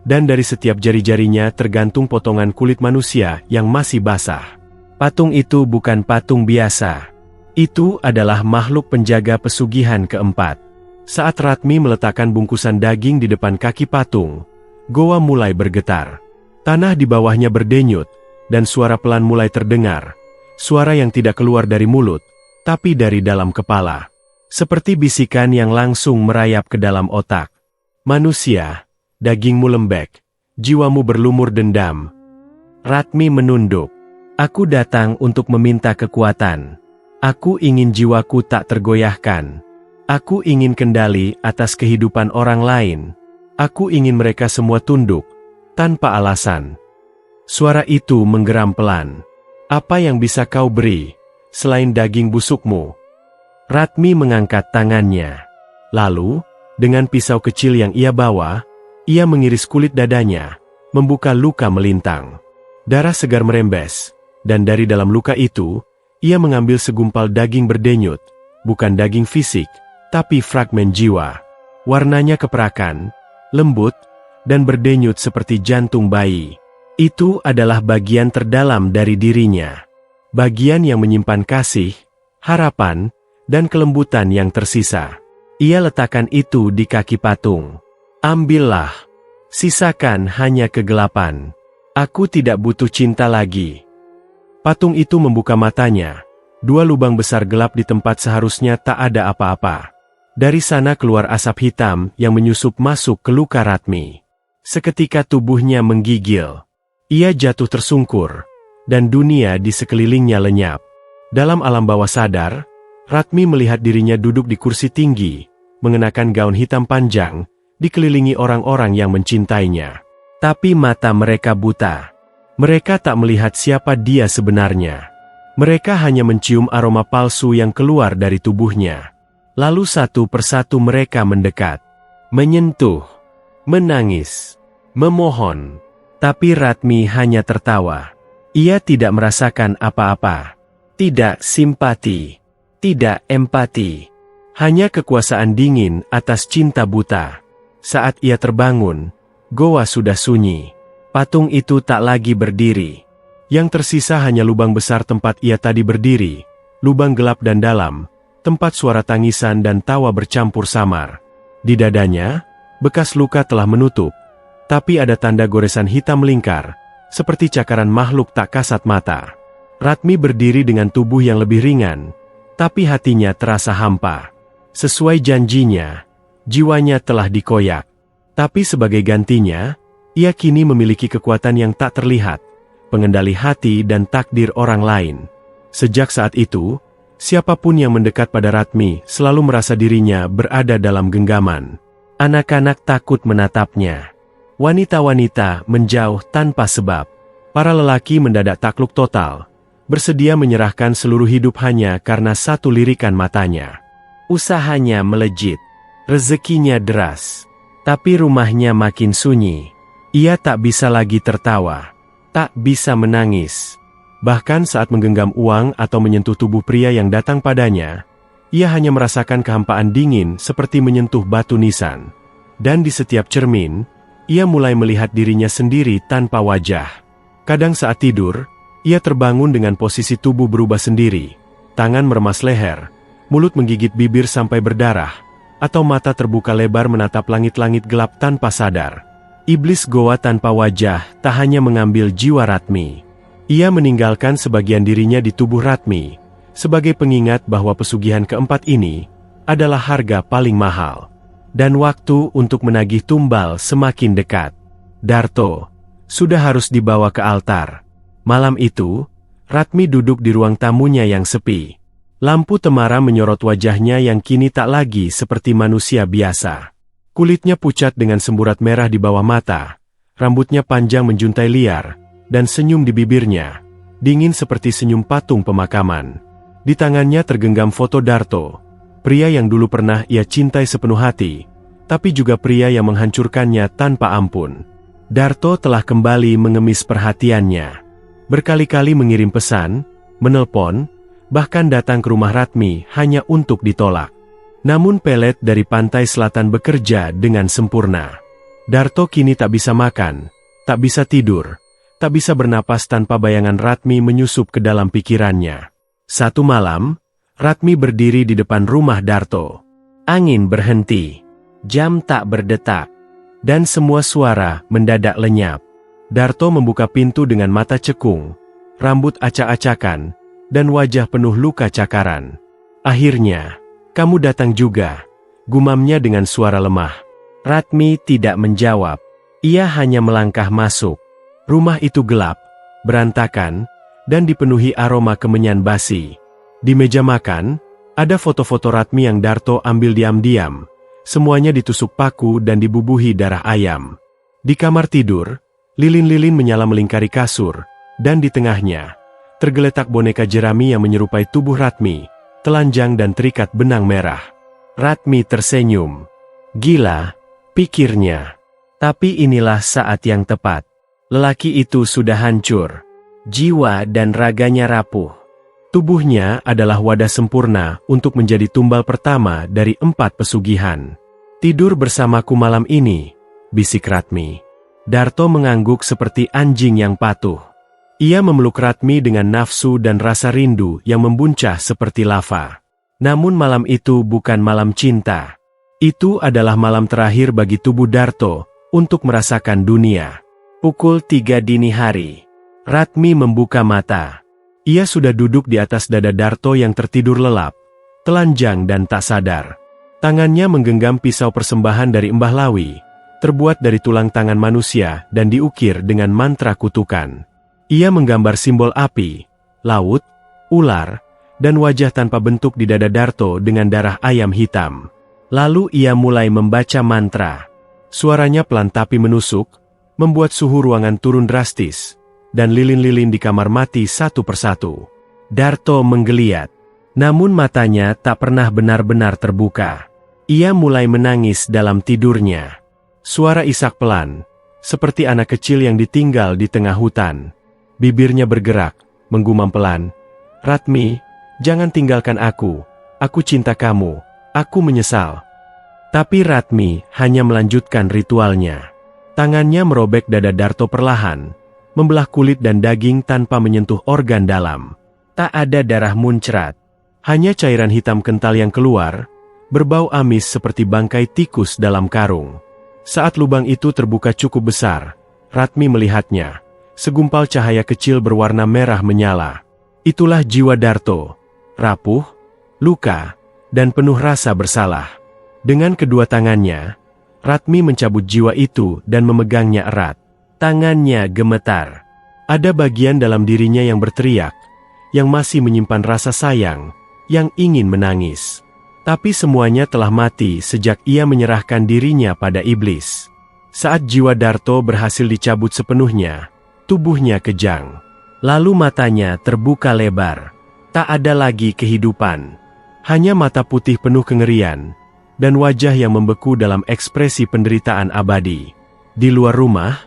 dan dari setiap jari-jarinya tergantung potongan kulit manusia yang masih basah. Patung itu bukan patung biasa. Itu adalah makhluk penjaga pesugihan keempat. Saat Ratmi meletakkan bungkusan daging di depan kaki patung, goa mulai bergetar. Tanah di bawahnya berdenyut, dan suara pelan mulai terdengar. Suara yang tidak keluar dari mulut, tapi dari dalam kepala. Seperti bisikan yang langsung merayap ke dalam otak. Manusia, dagingmu lembek, jiwamu berlumur dendam. Ratmi menunduk. Aku datang untuk meminta kekuatan. Aku ingin jiwaku tak tergoyahkan. Aku ingin kendali atas kehidupan orang lain. Aku ingin mereka semua tunduk, tanpa alasan. Suara itu menggeram pelan. Apa yang bisa kau beri, selain daging busukmu? Ratmi mengangkat tangannya. Lalu, dengan pisau kecil yang ia bawa, ia mengiris kulit dadanya, membuka luka melintang. Darah segar merembes, dan dari dalam luka itu, ia mengambil segumpal daging berdenyut, bukan daging fisik, tapi fragmen jiwa. Warnanya keperakan, lembut, dan berdenyut seperti jantung bayi. Itu adalah bagian terdalam dari dirinya. Bagian yang menyimpan kasih, harapan, dan kelembutan yang tersisa. Ia letakkan itu di kaki patung. Ambillah. Sisakan hanya kegelapan. Aku tidak butuh cinta lagi. Patung itu membuka matanya. Dua lubang besar gelap di tempat seharusnya tak ada apa-apa. Dari sana keluar asap hitam yang menyusup masuk ke luka Ratmi. Seketika tubuhnya menggigil. Ia jatuh tersungkur, dan dunia di sekelilingnya lenyap. Dalam alam bawah sadar, Ratmi melihat dirinya duduk di kursi tinggi, mengenakan gaun hitam panjang, dikelilingi orang-orang yang mencintainya. Tapi mata mereka buta. Mereka tak melihat siapa dia sebenarnya. Mereka hanya mencium aroma palsu yang keluar dari tubuhnya. Lalu satu persatu mereka mendekat, menyentuh, menangis, memohon. Tapi Ratmi hanya tertawa. Ia tidak merasakan apa-apa. Tidak simpati. Tidak empati. Hanya kekuasaan dingin atas cinta buta. Saat ia terbangun, goa sudah sunyi. Patung itu tak lagi berdiri. Yang tersisa hanya lubang besar tempat ia tadi berdiri. Lubang gelap dan dalam, tempat suara tangisan dan tawa bercampur samar. Di dadanya, bekas luka telah menutup. Tapi ada tanda goresan hitam melingkar, seperti cakaran makhluk tak kasat mata. Ratmi berdiri dengan tubuh yang lebih ringan, tapi hatinya terasa hampa. Sesuai janjinya, jiwanya telah dikoyak. Tapi sebagai gantinya, ia kini memiliki kekuatan yang tak terlihat, pengendali hati dan takdir orang lain. Sejak saat itu, siapapun yang mendekat pada Ratmi selalu merasa dirinya berada dalam genggaman. Anak-anak takut menatapnya. Wanita-wanita menjauh tanpa sebab. Para lelaki mendadak takluk total, bersedia menyerahkan seluruh hidup hanya karena satu lirikan matanya. Usahanya melejit, rezekinya deras, tapi rumahnya makin sunyi. Ia tak bisa lagi tertawa, tak bisa menangis. Bahkan saat menggenggam uang atau menyentuh tubuh pria yang datang padanya, ia hanya merasakan kehampaan dingin seperti menyentuh batu nisan. Dan di setiap cermin, ia mulai melihat dirinya sendiri tanpa wajah. Kadang saat tidur, ia terbangun dengan posisi tubuh berubah sendiri. Tangan meremas leher, mulut menggigit bibir sampai berdarah, atau mata terbuka lebar menatap langit-langit gelap tanpa sadar. Iblis goa tanpa wajah tak hanya mengambil jiwa Ratmi. Ia meninggalkan sebagian dirinya di tubuh Ratmi, sebagai pengingat bahwa pesugihan keempat ini adalah harga paling mahal. Dan waktu untuk menagih tumbal semakin dekat. Darto sudah harus dibawa ke altar. Malam itu, Ratmi duduk di ruang tamunya yang sepi. Lampu temara menyorot wajahnya yang kini tak lagi seperti manusia biasa. Kulitnya pucat dengan semburat merah di bawah mata, rambutnya panjang menjuntai liar, dan senyum di bibirnya, dingin seperti senyum patung pemakaman. Di tangannya tergenggam foto Darto, pria yang dulu pernah ia cintai sepenuh hati, tapi juga pria yang menghancurkannya tanpa ampun. Darto telah kembali mengemis perhatiannya. Berkali-kali mengirim pesan, menelpon, bahkan datang ke rumah Ratmi hanya untuk ditolak. Namun pelet dari pantai selatan bekerja dengan sempurna. Darto kini tak bisa makan, tak bisa tidur, tak bisa bernapas tanpa bayangan Ratmi menyusup ke dalam pikirannya. Satu malam, Ratmi berdiri di depan rumah Darto. Angin berhenti, jam tak berdetak, dan semua suara mendadak lenyap. Darto membuka pintu dengan mata cekung, rambut acak-acakan, dan wajah penuh luka cakaran. Akhirnya, kamu datang juga, gumamnya dengan suara lemah. Ratmi tidak menjawab. Ia hanya melangkah masuk. Rumah itu gelap, berantakan, dan dipenuhi aroma kemenyan basi. Di meja makan, ada foto-foto Ratmi yang Darto ambil diam-diam. Semuanya ditusuk paku dan dibubuhi darah ayam. Di kamar tidur, lilin-lilin menyala melingkari kasur, dan di tengahnya, tergeletak boneka jerami yang menyerupai tubuh Ratmi, telanjang dan terikat benang merah. Ratmi tersenyum. Gila, pikirnya. Tapi inilah saat yang tepat. Lelaki itu sudah hancur. Jiwa dan raganya rapuh. Tubuhnya adalah wadah sempurna untuk menjadi tumbal pertama dari 4 pesugihan. Tidur bersamaku malam ini, bisik Ratmi. Darto mengangguk seperti anjing yang patuh. Ia memeluk Ratmi dengan nafsu dan rasa rindu yang membuncah seperti lava. Namun malam itu bukan malam cinta. Itu adalah malam terakhir bagi tubuh Darto untuk merasakan dunia. Pukul 3 dini hari. Ratmi membuka mata. Ia sudah duduk di atas dada Darto yang tertidur lelap, telanjang dan tak sadar. Tangannya menggenggam pisau persembahan dari Mbah Lawi, terbuat dari tulang tangan manusia dan diukir dengan mantra kutukan. Ia menggambar simbol api, laut, ular, dan wajah tanpa bentuk di dada Darto dengan darah ayam hitam. Lalu ia mulai membaca mantra. Suaranya pelan tapi menusuk, membuat suhu ruangan turun drastis, dan lilin-lilin di kamar mati satu persatu. Darto menggeliat, namun matanya tak pernah benar-benar terbuka. Ia mulai menangis dalam tidurnya. Suara isak pelan, seperti anak kecil yang ditinggal di tengah hutan. Bibirnya bergerak, menggumam pelan. "Ratmi, jangan tinggalkan aku cinta kamu, aku menyesal." Tapi Ratmi hanya melanjutkan ritualnya. Tangannya merobek dada Darto perlahan, membelah kulit dan daging tanpa menyentuh organ dalam. Tak ada darah muncrat, hanya cairan hitam kental yang keluar, berbau amis seperti bangkai tikus dalam karung. Saat lubang itu terbuka cukup besar, Ratmi melihatnya. Segumpal cahaya kecil berwarna merah menyala. Itulah jiwa Darto, rapuh, luka, dan penuh rasa bersalah. Dengan kedua tangannya, Ratmi mencabut jiwa itu dan memegangnya erat. Tangannya gemetar. Ada bagian dalam dirinya yang berteriak, yang masih menyimpan rasa sayang, yang ingin menangis. Tapi semuanya telah mati sejak ia menyerahkan dirinya pada iblis. Saat jiwa Darto berhasil dicabut sepenuhnya, tubuhnya kejang. Lalu matanya terbuka lebar. Tak ada lagi kehidupan. Hanya mata putih penuh kengerian, dan wajah yang membeku dalam ekspresi penderitaan abadi. Di luar rumah,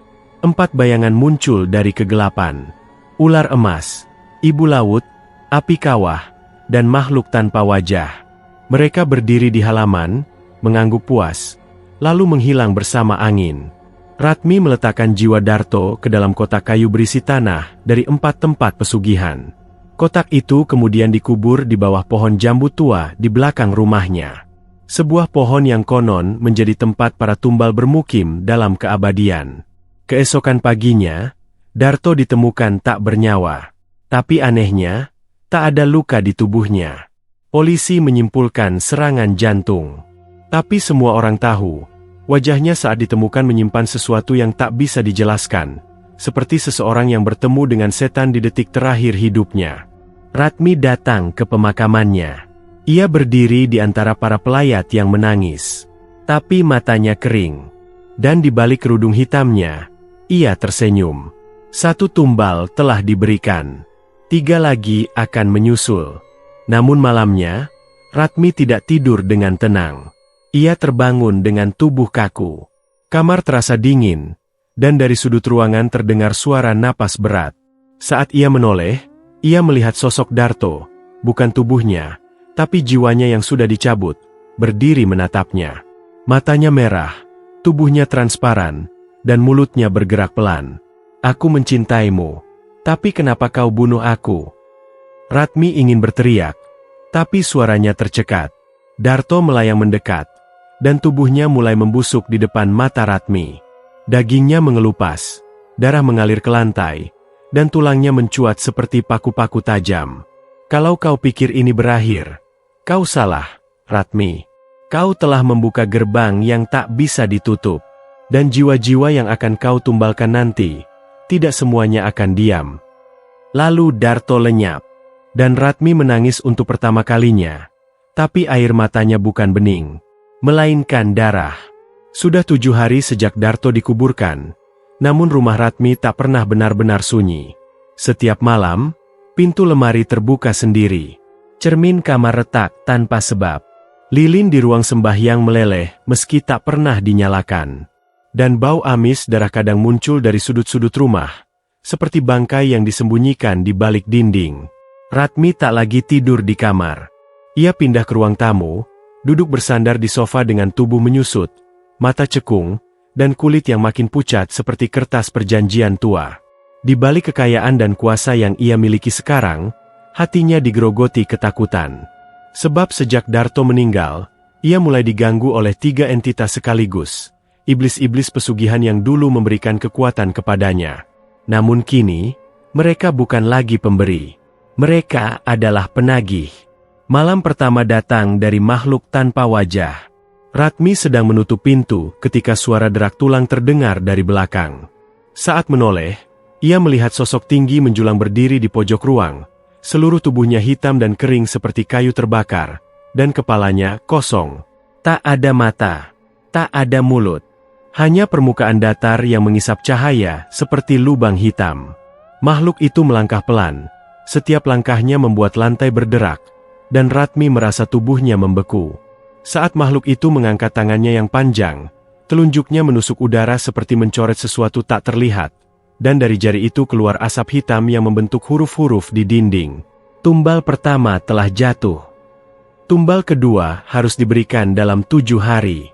4 bayangan muncul dari kegelapan. Ular emas, ibu laut, api kawah, dan makhluk tanpa wajah. Mereka berdiri di halaman, mengangguk puas, lalu menghilang bersama angin. Ratmi meletakkan jiwa Darto ke dalam kotak kayu berisi tanah dari 4 tempat pesugihan. Kotak itu kemudian dikubur di bawah pohon jambu tua di belakang rumahnya. Sebuah pohon yang konon menjadi tempat para tumbal bermukim dalam keabadian. Keesokan paginya, Darto ditemukan tak bernyawa. Tapi anehnya, tak ada luka di tubuhnya. Polisi menyimpulkan serangan jantung. Tapi semua orang tahu, wajahnya saat ditemukan menyimpan sesuatu yang tak bisa dijelaskan, seperti seseorang yang bertemu dengan setan di detik terakhir hidupnya. Ratmi datang ke pemakamannya. Ia berdiri di antara para pelayat yang menangis. Tapi matanya kering. Dan di balik kerudung hitamnya, ia tersenyum. 1 tumbal telah diberikan. 3 lagi akan menyusul. Namun malamnya, Ratmi tidak tidur dengan tenang. Ia terbangun dengan tubuh kaku. Kamar terasa dingin, dan dari sudut ruangan terdengar suara napas berat. Saat ia menoleh, ia melihat sosok Darto, bukan tubuhnya, tapi jiwanya yang sudah dicabut, berdiri menatapnya. Matanya merah, tubuhnya transparan, dan mulutnya bergerak pelan. "Aku mencintaimu, tapi kenapa kau bunuh aku?" Ratmi ingin berteriak, tapi suaranya tercekat. Darto melayang mendekat, dan tubuhnya mulai membusuk di depan mata Ratmi. Dagingnya mengelupas, darah mengalir ke lantai, dan tulangnya mencuat seperti paku-paku tajam. "Kalau kau pikir ini berakhir, kau salah, Ratmi. Kau telah membuka gerbang yang tak bisa ditutup. Dan jiwa-jiwa yang akan kau tumbalkan nanti, tidak semuanya akan diam." Lalu Darto lenyap, dan Ratmi menangis untuk pertama kalinya. Tapi air matanya bukan bening, melainkan darah. Sudah 7 hari sejak Darto dikuburkan, namun rumah Ratmi tak pernah benar-benar sunyi. Setiap malam, pintu lemari terbuka sendiri. Cermin kamar retak tanpa sebab. Lilin di ruang sembahyang meleleh meski tak pernah dinyalakan. Dan bau amis darah kadang muncul dari sudut-sudut rumah, seperti bangkai yang disembunyikan di balik dinding. Ratmi tak lagi tidur di kamar. Ia pindah ke ruang tamu, duduk bersandar di sofa dengan tubuh menyusut, mata cekung, dan kulit yang makin pucat seperti kertas perjanjian tua. Di balik kekayaan dan kuasa yang ia miliki sekarang, hatinya digerogoti ketakutan. Sebab sejak Darto meninggal, ia mulai diganggu oleh 3 entitas sekaligus. Iblis-iblis pesugihan yang dulu memberikan kekuatan kepadanya. Namun kini, mereka bukan lagi pemberi. Mereka adalah penagih. Malam pertama datang dari makhluk tanpa wajah. Ratmi sedang menutup pintu ketika suara derak tulang terdengar dari belakang. Saat menoleh, ia melihat sosok tinggi menjulang berdiri di pojok ruang. Seluruh tubuhnya hitam dan kering seperti kayu terbakar, dan kepalanya kosong. Tak ada mata, tak ada mulut. Hanya permukaan datar yang mengisap cahaya seperti lubang hitam. Makhluk itu melangkah pelan. Setiap langkahnya membuat lantai berderak, dan Ratmi merasa tubuhnya membeku. Saat makhluk itu mengangkat tangannya yang panjang, telunjuknya menusuk udara seperti mencoret sesuatu tak terlihat, dan dari jari itu keluar asap hitam yang membentuk huruf-huruf di dinding. Tumbal pertama telah jatuh. Tumbal kedua harus diberikan dalam 7 hari.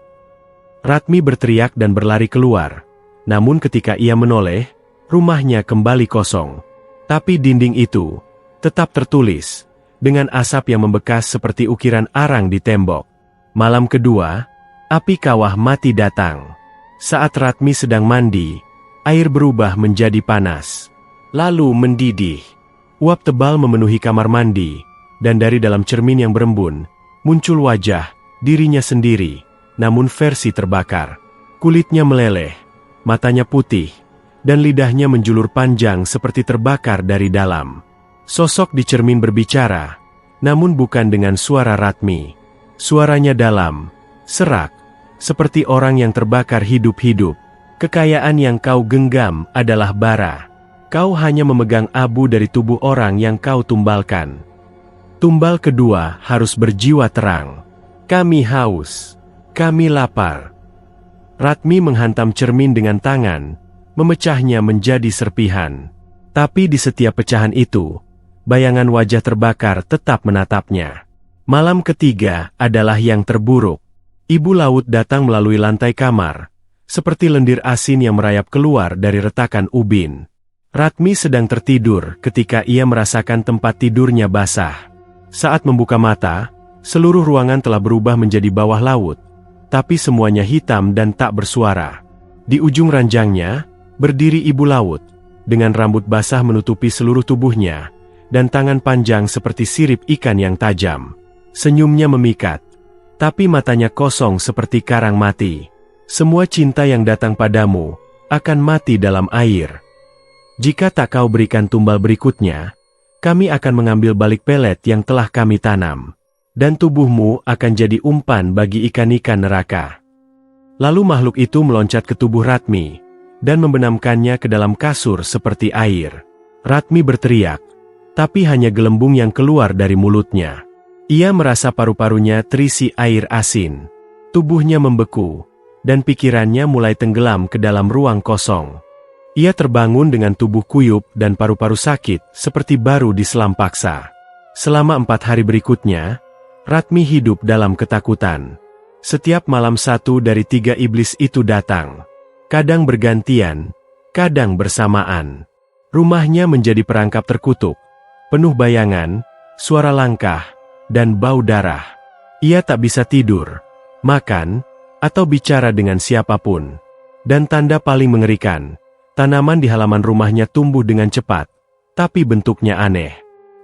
Ratmi berteriak dan berlari keluar. Namun ketika ia menoleh, rumahnya kembali kosong. Tapi dinding itu tetap tertulis dengan asap yang membekas seperti ukiran arang di tembok. Malam kedua, api kawah mati datang. Saat Ratmi sedang mandi, air berubah menjadi panas, lalu mendidih. Uap tebal memenuhi kamar mandi, dan dari dalam cermin yang berembun, muncul wajah dirinya sendiri, namun versi terbakar. Kulitnya meleleh, matanya putih, dan lidahnya menjulur panjang seperti terbakar dari dalam. Sosok di cermin berbicara, namun bukan dengan suara Ratmi. Suaranya dalam, serak, seperti orang yang terbakar hidup-hidup. Kekayaan yang kau genggam adalah bara. Kau hanya memegang abu dari tubuh orang yang kau tumbalkan. Tumbal kedua harus berjiwa terang. Kami haus. Kami lapar. Ratmi menghantam cermin dengan tangan, memecahnya menjadi serpihan. Tapi di setiap pecahan itu, bayangan wajah terbakar tetap menatapnya. Malam ketiga adalah yang terburuk. Ibu laut datang melalui lantai kamar, seperti lendir asin yang merayap keluar dari retakan ubin. Ratmi sedang tertidur ketika ia merasakan tempat tidurnya basah. Saat membuka mata, seluruh ruangan telah berubah menjadi bawah laut, tapi semuanya hitam dan tak bersuara. Di ujung ranjangnya, berdiri ibu laut, dengan rambut basah menutupi seluruh tubuhnya, dan tangan panjang seperti sirip ikan yang tajam. Senyumnya memikat, tapi matanya kosong seperti karang mati. Semua cinta yang datang padamu akan mati dalam air. Jika tak kau berikan tumbal berikutnya, kami akan mengambil balik pelet yang telah kami tanam, dan tubuhmu akan jadi umpan bagi ikan-ikan neraka. Lalu makhluk itu meloncat ke tubuh Ratmi, dan membenamkannya ke dalam kasur seperti air. Ratmi berteriak, tapi hanya gelembung yang keluar dari mulutnya. Ia merasa paru-parunya terisi air asin. Tubuhnya membeku, dan pikirannya mulai tenggelam ke dalam ruang kosong. Ia terbangun dengan tubuh kuyup dan paru-paru sakit, seperti baru diselam paksa. Selama 4 hari berikutnya, Ratmi hidup dalam ketakutan. Setiap malam 1 dari 3 iblis itu datang. Kadang bergantian, kadang bersamaan. Rumahnya menjadi perangkap terkutuk, penuh bayangan, suara langkah, dan bau darah. Ia tak bisa tidur, makan, atau bicara dengan siapapun. Dan tanda paling mengerikan, tanaman di halaman rumahnya tumbuh dengan cepat, tapi bentuknya aneh.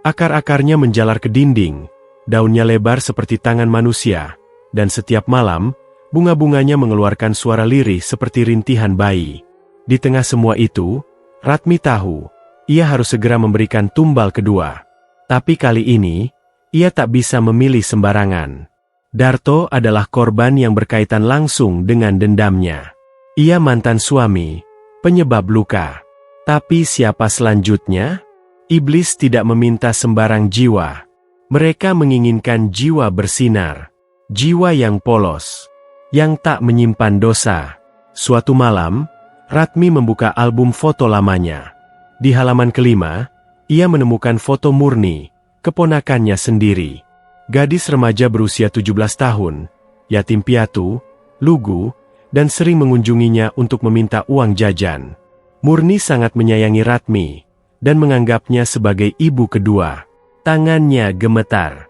Akar-akarnya menjalar ke dinding, daunnya lebar seperti tangan manusia, dan setiap malam, bunga-bunganya mengeluarkan suara lirih seperti rintihan bayi. Di tengah semua itu, Ratmi tahu, ia harus segera memberikan tumbal kedua. Tapi kali ini, ia tak bisa memilih sembarangan. Darto adalah korban yang berkaitan langsung dengan dendamnya. Ia mantan suami, penyebab luka. Tapi siapa selanjutnya? Iblis tidak meminta sembarang jiwa. Mereka menginginkan jiwa bersinar, jiwa yang polos, yang tak menyimpan dosa. Suatu malam, Ratmi membuka album foto lamanya. Di halaman kelima, ia menemukan foto Murni, keponakannya sendiri. Gadis remaja berusia 17 tahun, yatim piatu, lugu, dan sering mengunjunginya untuk meminta uang jajan. Murni sangat menyayangi Ratmi, dan menganggapnya sebagai ibu kedua. Tangannya gemetar.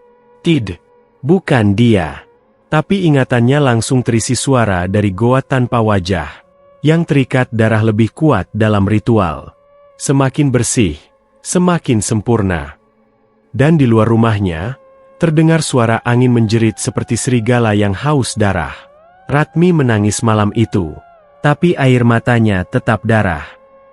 Bukan dia. Tapi ingatannya langsung terisi suara dari goa tanpa wajah, yang terikat darah lebih kuat dalam ritual. Semakin bersih, semakin sempurna. Dan di luar rumahnya, terdengar suara angin menjerit seperti serigala yang haus darah. Ratmi menangis malam itu, tapi air matanya tetap darah.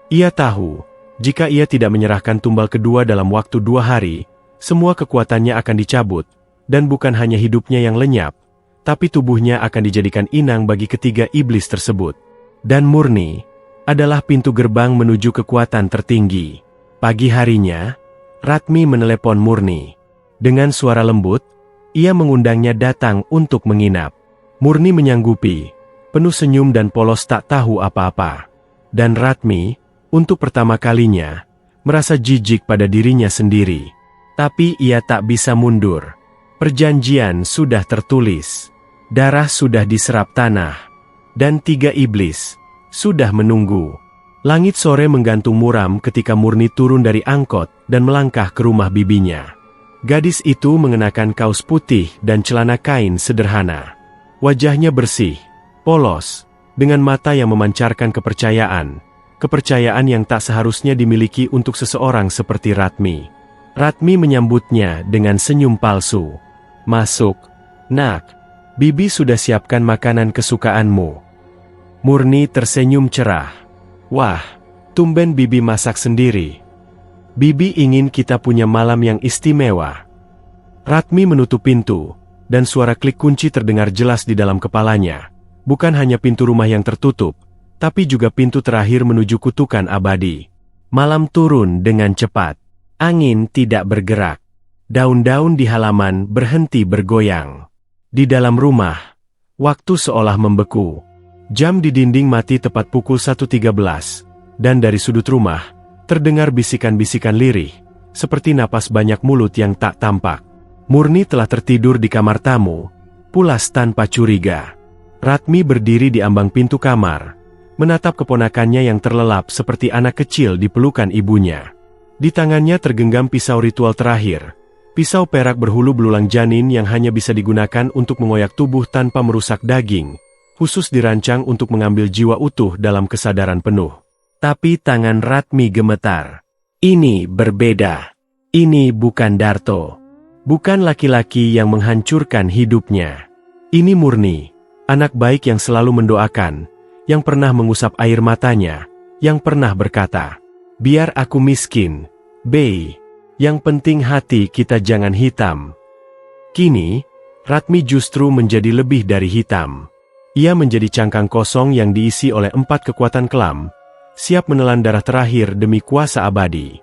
Ia tahu, jika ia tidak menyerahkan tumbal kedua dalam waktu 2 hari, semua kekuatannya akan dicabut, dan bukan hanya hidupnya yang lenyap, tapi tubuhnya akan dijadikan inang bagi ketiga iblis tersebut. Dan Murni adalah pintu gerbang menuju kekuatan tertinggi. Pagi harinya, Ratmi menelepon Murni. Dengan suara lembut, ia mengundangnya datang untuk menginap. Murni menyanggupi, penuh senyum dan polos tak tahu apa-apa. Dan Ratmi Untuk pertama kalinya, merasa jijik pada dirinya sendiri. Tapi ia tak bisa mundur. Perjanjian sudah tertulis. Darah sudah diserap tanah. Dan 3 iblis sudah menunggu. Langit sore menggantung muram ketika Murni turun dari angkot dan melangkah ke rumah bibinya. Gadis itu mengenakan kaos putih dan celana kain sederhana. Wajahnya bersih, polos, dengan mata yang memancarkan kepercayaan. Kepercayaan yang tak seharusnya dimiliki untuk seseorang seperti Ratmi. Ratmi menyambutnya dengan senyum palsu. "Masuk, nak. Bibi sudah siapkan makanan kesukaanmu." Murni tersenyum cerah. "Wah, tumben Bibi masak sendiri. Bibi ingin kita punya malam yang istimewa." Ratmi menutup pintu, dan suara klik kunci terdengar jelas di dalam kepalanya. Bukan hanya pintu rumah yang tertutup, tapi juga pintu terakhir menuju kutukan abadi. Malam turun dengan cepat. Angin tidak bergerak. Daun-daun di halaman berhenti bergoyang. Di dalam rumah, waktu seolah membeku. Jam di dinding mati tepat pukul 1.13, dan dari sudut rumah, terdengar bisikan-bisikan lirih, seperti napas banyak mulut yang tak tampak. Murni telah tertidur di kamar tamu, pulas tanpa curiga. Ratmi berdiri di ambang pintu kamar, menatap keponakannya yang terlelap seperti anak kecil di pelukan ibunya. Di tangannya tergenggam pisau ritual terakhir, pisau perak berhulu belulang janin yang hanya bisa digunakan untuk mengoyak tubuh tanpa merusak daging, khusus dirancang untuk mengambil jiwa utuh dalam kesadaran penuh. Tapi tangan Ratmi gemetar. Ini berbeda. Ini bukan Darto. Bukan laki-laki yang menghancurkan hidupnya. Ini Murni, anak baik yang selalu mendoakan, yang pernah mengusap air matanya, yang pernah berkata, "Biar aku miskin, Bey, yang penting hati kita jangan hitam." Kini, Ratmi justru menjadi lebih dari hitam. Ia menjadi cangkang kosong yang diisi oleh 4 kekuatan kelam, siap menelan darah terakhir demi kuasa abadi.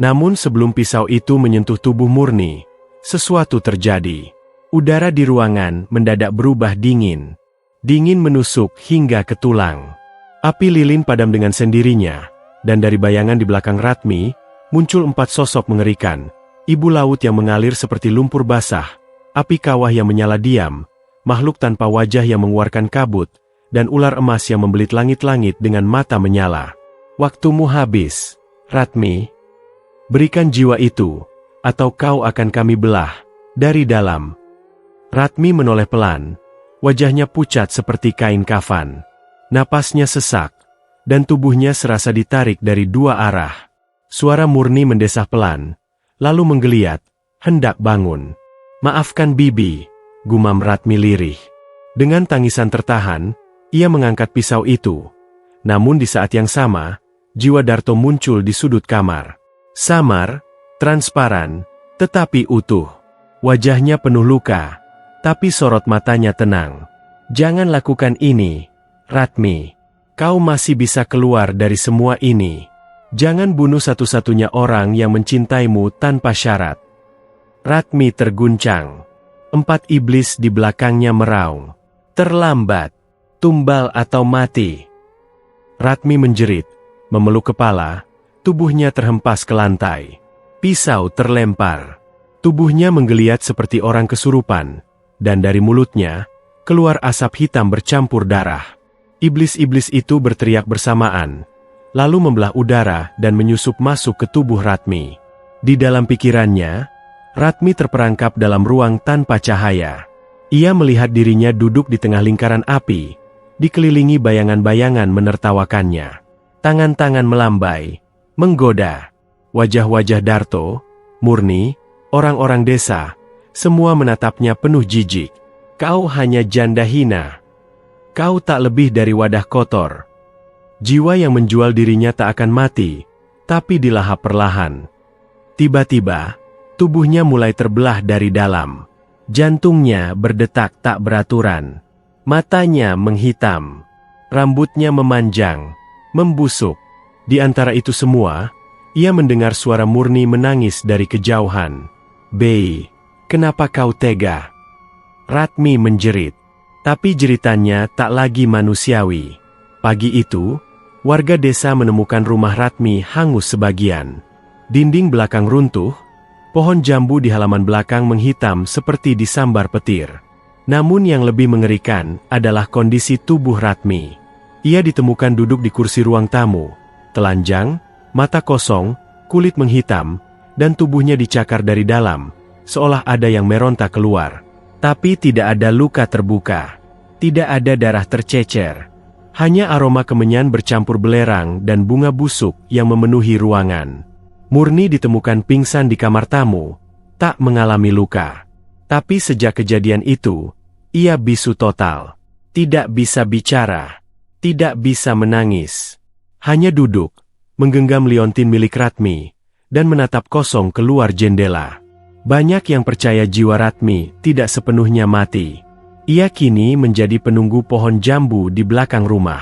Namun sebelum pisau itu menyentuh tubuh Murni, sesuatu terjadi. Udara di ruangan mendadak berubah dingin. Dingin menusuk hingga ke tulang. Api lilin padam dengan sendirinya, dan dari bayangan di belakang Ratmi, muncul 4 sosok mengerikan. Ibu laut yang mengalir seperti lumpur basah, api kawah yang menyala diam, makhluk tanpa wajah yang mengeluarkan kabut, dan ular emas yang membelit langit-langit dengan mata menyala. "Waktumu habis, Ratmi. Berikan jiwa itu, atau kau akan kami belah dari dalam." Ratmi menoleh pelan. Wajahnya pucat seperti kain kafan. Napasnya sesak, dan tubuhnya serasa ditarik dari 2 arah. Suara Murni mendesah pelan, lalu menggeliat, hendak bangun. "Maafkan Bibi," gumam Ratmi lirih. Dengan tangisan tertahan, ia mengangkat pisau itu. Namun di saat yang sama, jiwa Darto muncul di sudut kamar. Samar, transparan, tetapi utuh. Wajahnya penuh luka, tapi sorot matanya tenang. "Jangan lakukan ini, Ratmi. Kau masih bisa keluar dari semua ini. Jangan bunuh satu-satunya orang yang mencintaimu tanpa syarat." Ratmi terguncang. 4 iblis di belakangnya meraung. "Terlambat. Tumbal atau mati." Ratmi menjerit, memeluk kepala, tubuhnya terhempas ke lantai. Pisau terlempar. Tubuhnya menggeliat seperti orang kesurupan. Dan dari mulutnya, keluar asap hitam bercampur darah. Iblis-iblis itu berteriak bersamaan, lalu membelah udara dan menyusup masuk ke tubuh Ratmi. Di dalam pikirannya, Ratmi terperangkap dalam ruang tanpa cahaya. Ia melihat dirinya duduk di tengah lingkaran api, dikelilingi bayangan-bayangan menertawakannya. Tangan-tangan melambai, menggoda. Wajah-wajah Darto, Murni, orang-orang desa, semua menatapnya penuh jijik. "Kau hanya janda hina. Kau tak lebih dari wadah kotor." Jiwa yang menjual dirinya tak akan mati, tapi dilahap perlahan. Tiba-tiba, tubuhnya mulai terbelah dari dalam. Jantungnya berdetak tak beraturan. Matanya menghitam. Rambutnya memanjang, membusuk. Di antara itu semua, ia mendengar suara Murni menangis dari kejauhan. "Bey, kenapa kau tega?" Ratmi menjerit. Tapi jeritannya tak lagi manusiawi. Pagi itu, Warga desa menemukan rumah Ratmi hangus sebagian. Dinding belakang runtuh, pohon jambu di halaman belakang menghitam seperti disambar petir. Namun yang lebih mengerikan adalah kondisi tubuh Ratmi. Ia ditemukan duduk di kursi ruang tamu, telanjang, mata kosong, kulit menghitam, dan tubuhnya dicakar dari dalam, seolah ada yang meronta keluar. Tapi tidak ada luka terbuka. Tidak ada darah tercecer. Hanya aroma kemenyan bercampur belerang dan bunga busuk yang memenuhi ruangan. Murni ditemukan pingsan di kamar tamu, tak mengalami luka. Tapi sejak kejadian itu, ia bisu total. Tidak bisa bicara, tidak bisa menangis. Hanya duduk, menggenggam liontin milik Ratmi, dan menatap kosong keluar jendela. Banyak yang percaya jiwa Ratmi tidak sepenuhnya mati. Ia kini menjadi penunggu pohon jambu di belakang rumah.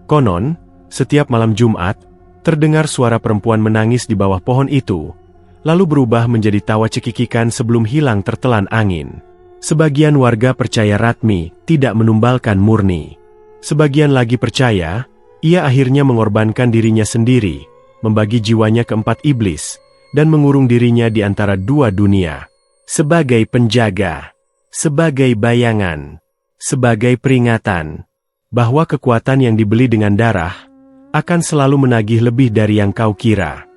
Konon, setiap malam Jumat, terdengar suara perempuan menangis di bawah pohon itu, lalu berubah menjadi tawa cekikikan sebelum hilang tertelan angin. Sebagian warga percaya Ratmi tidak menumbalkan Murni. Sebagian lagi percaya, ia akhirnya mengorbankan dirinya sendiri, membagi jiwanya ke 4 iblis, dan mengurung dirinya di antara 2 dunia. Sebagai penjaga, sebagai bayangan, sebagai peringatan, bahwa kekuatan yang dibeli dengan darah, akan selalu menagih lebih dari yang kau kira.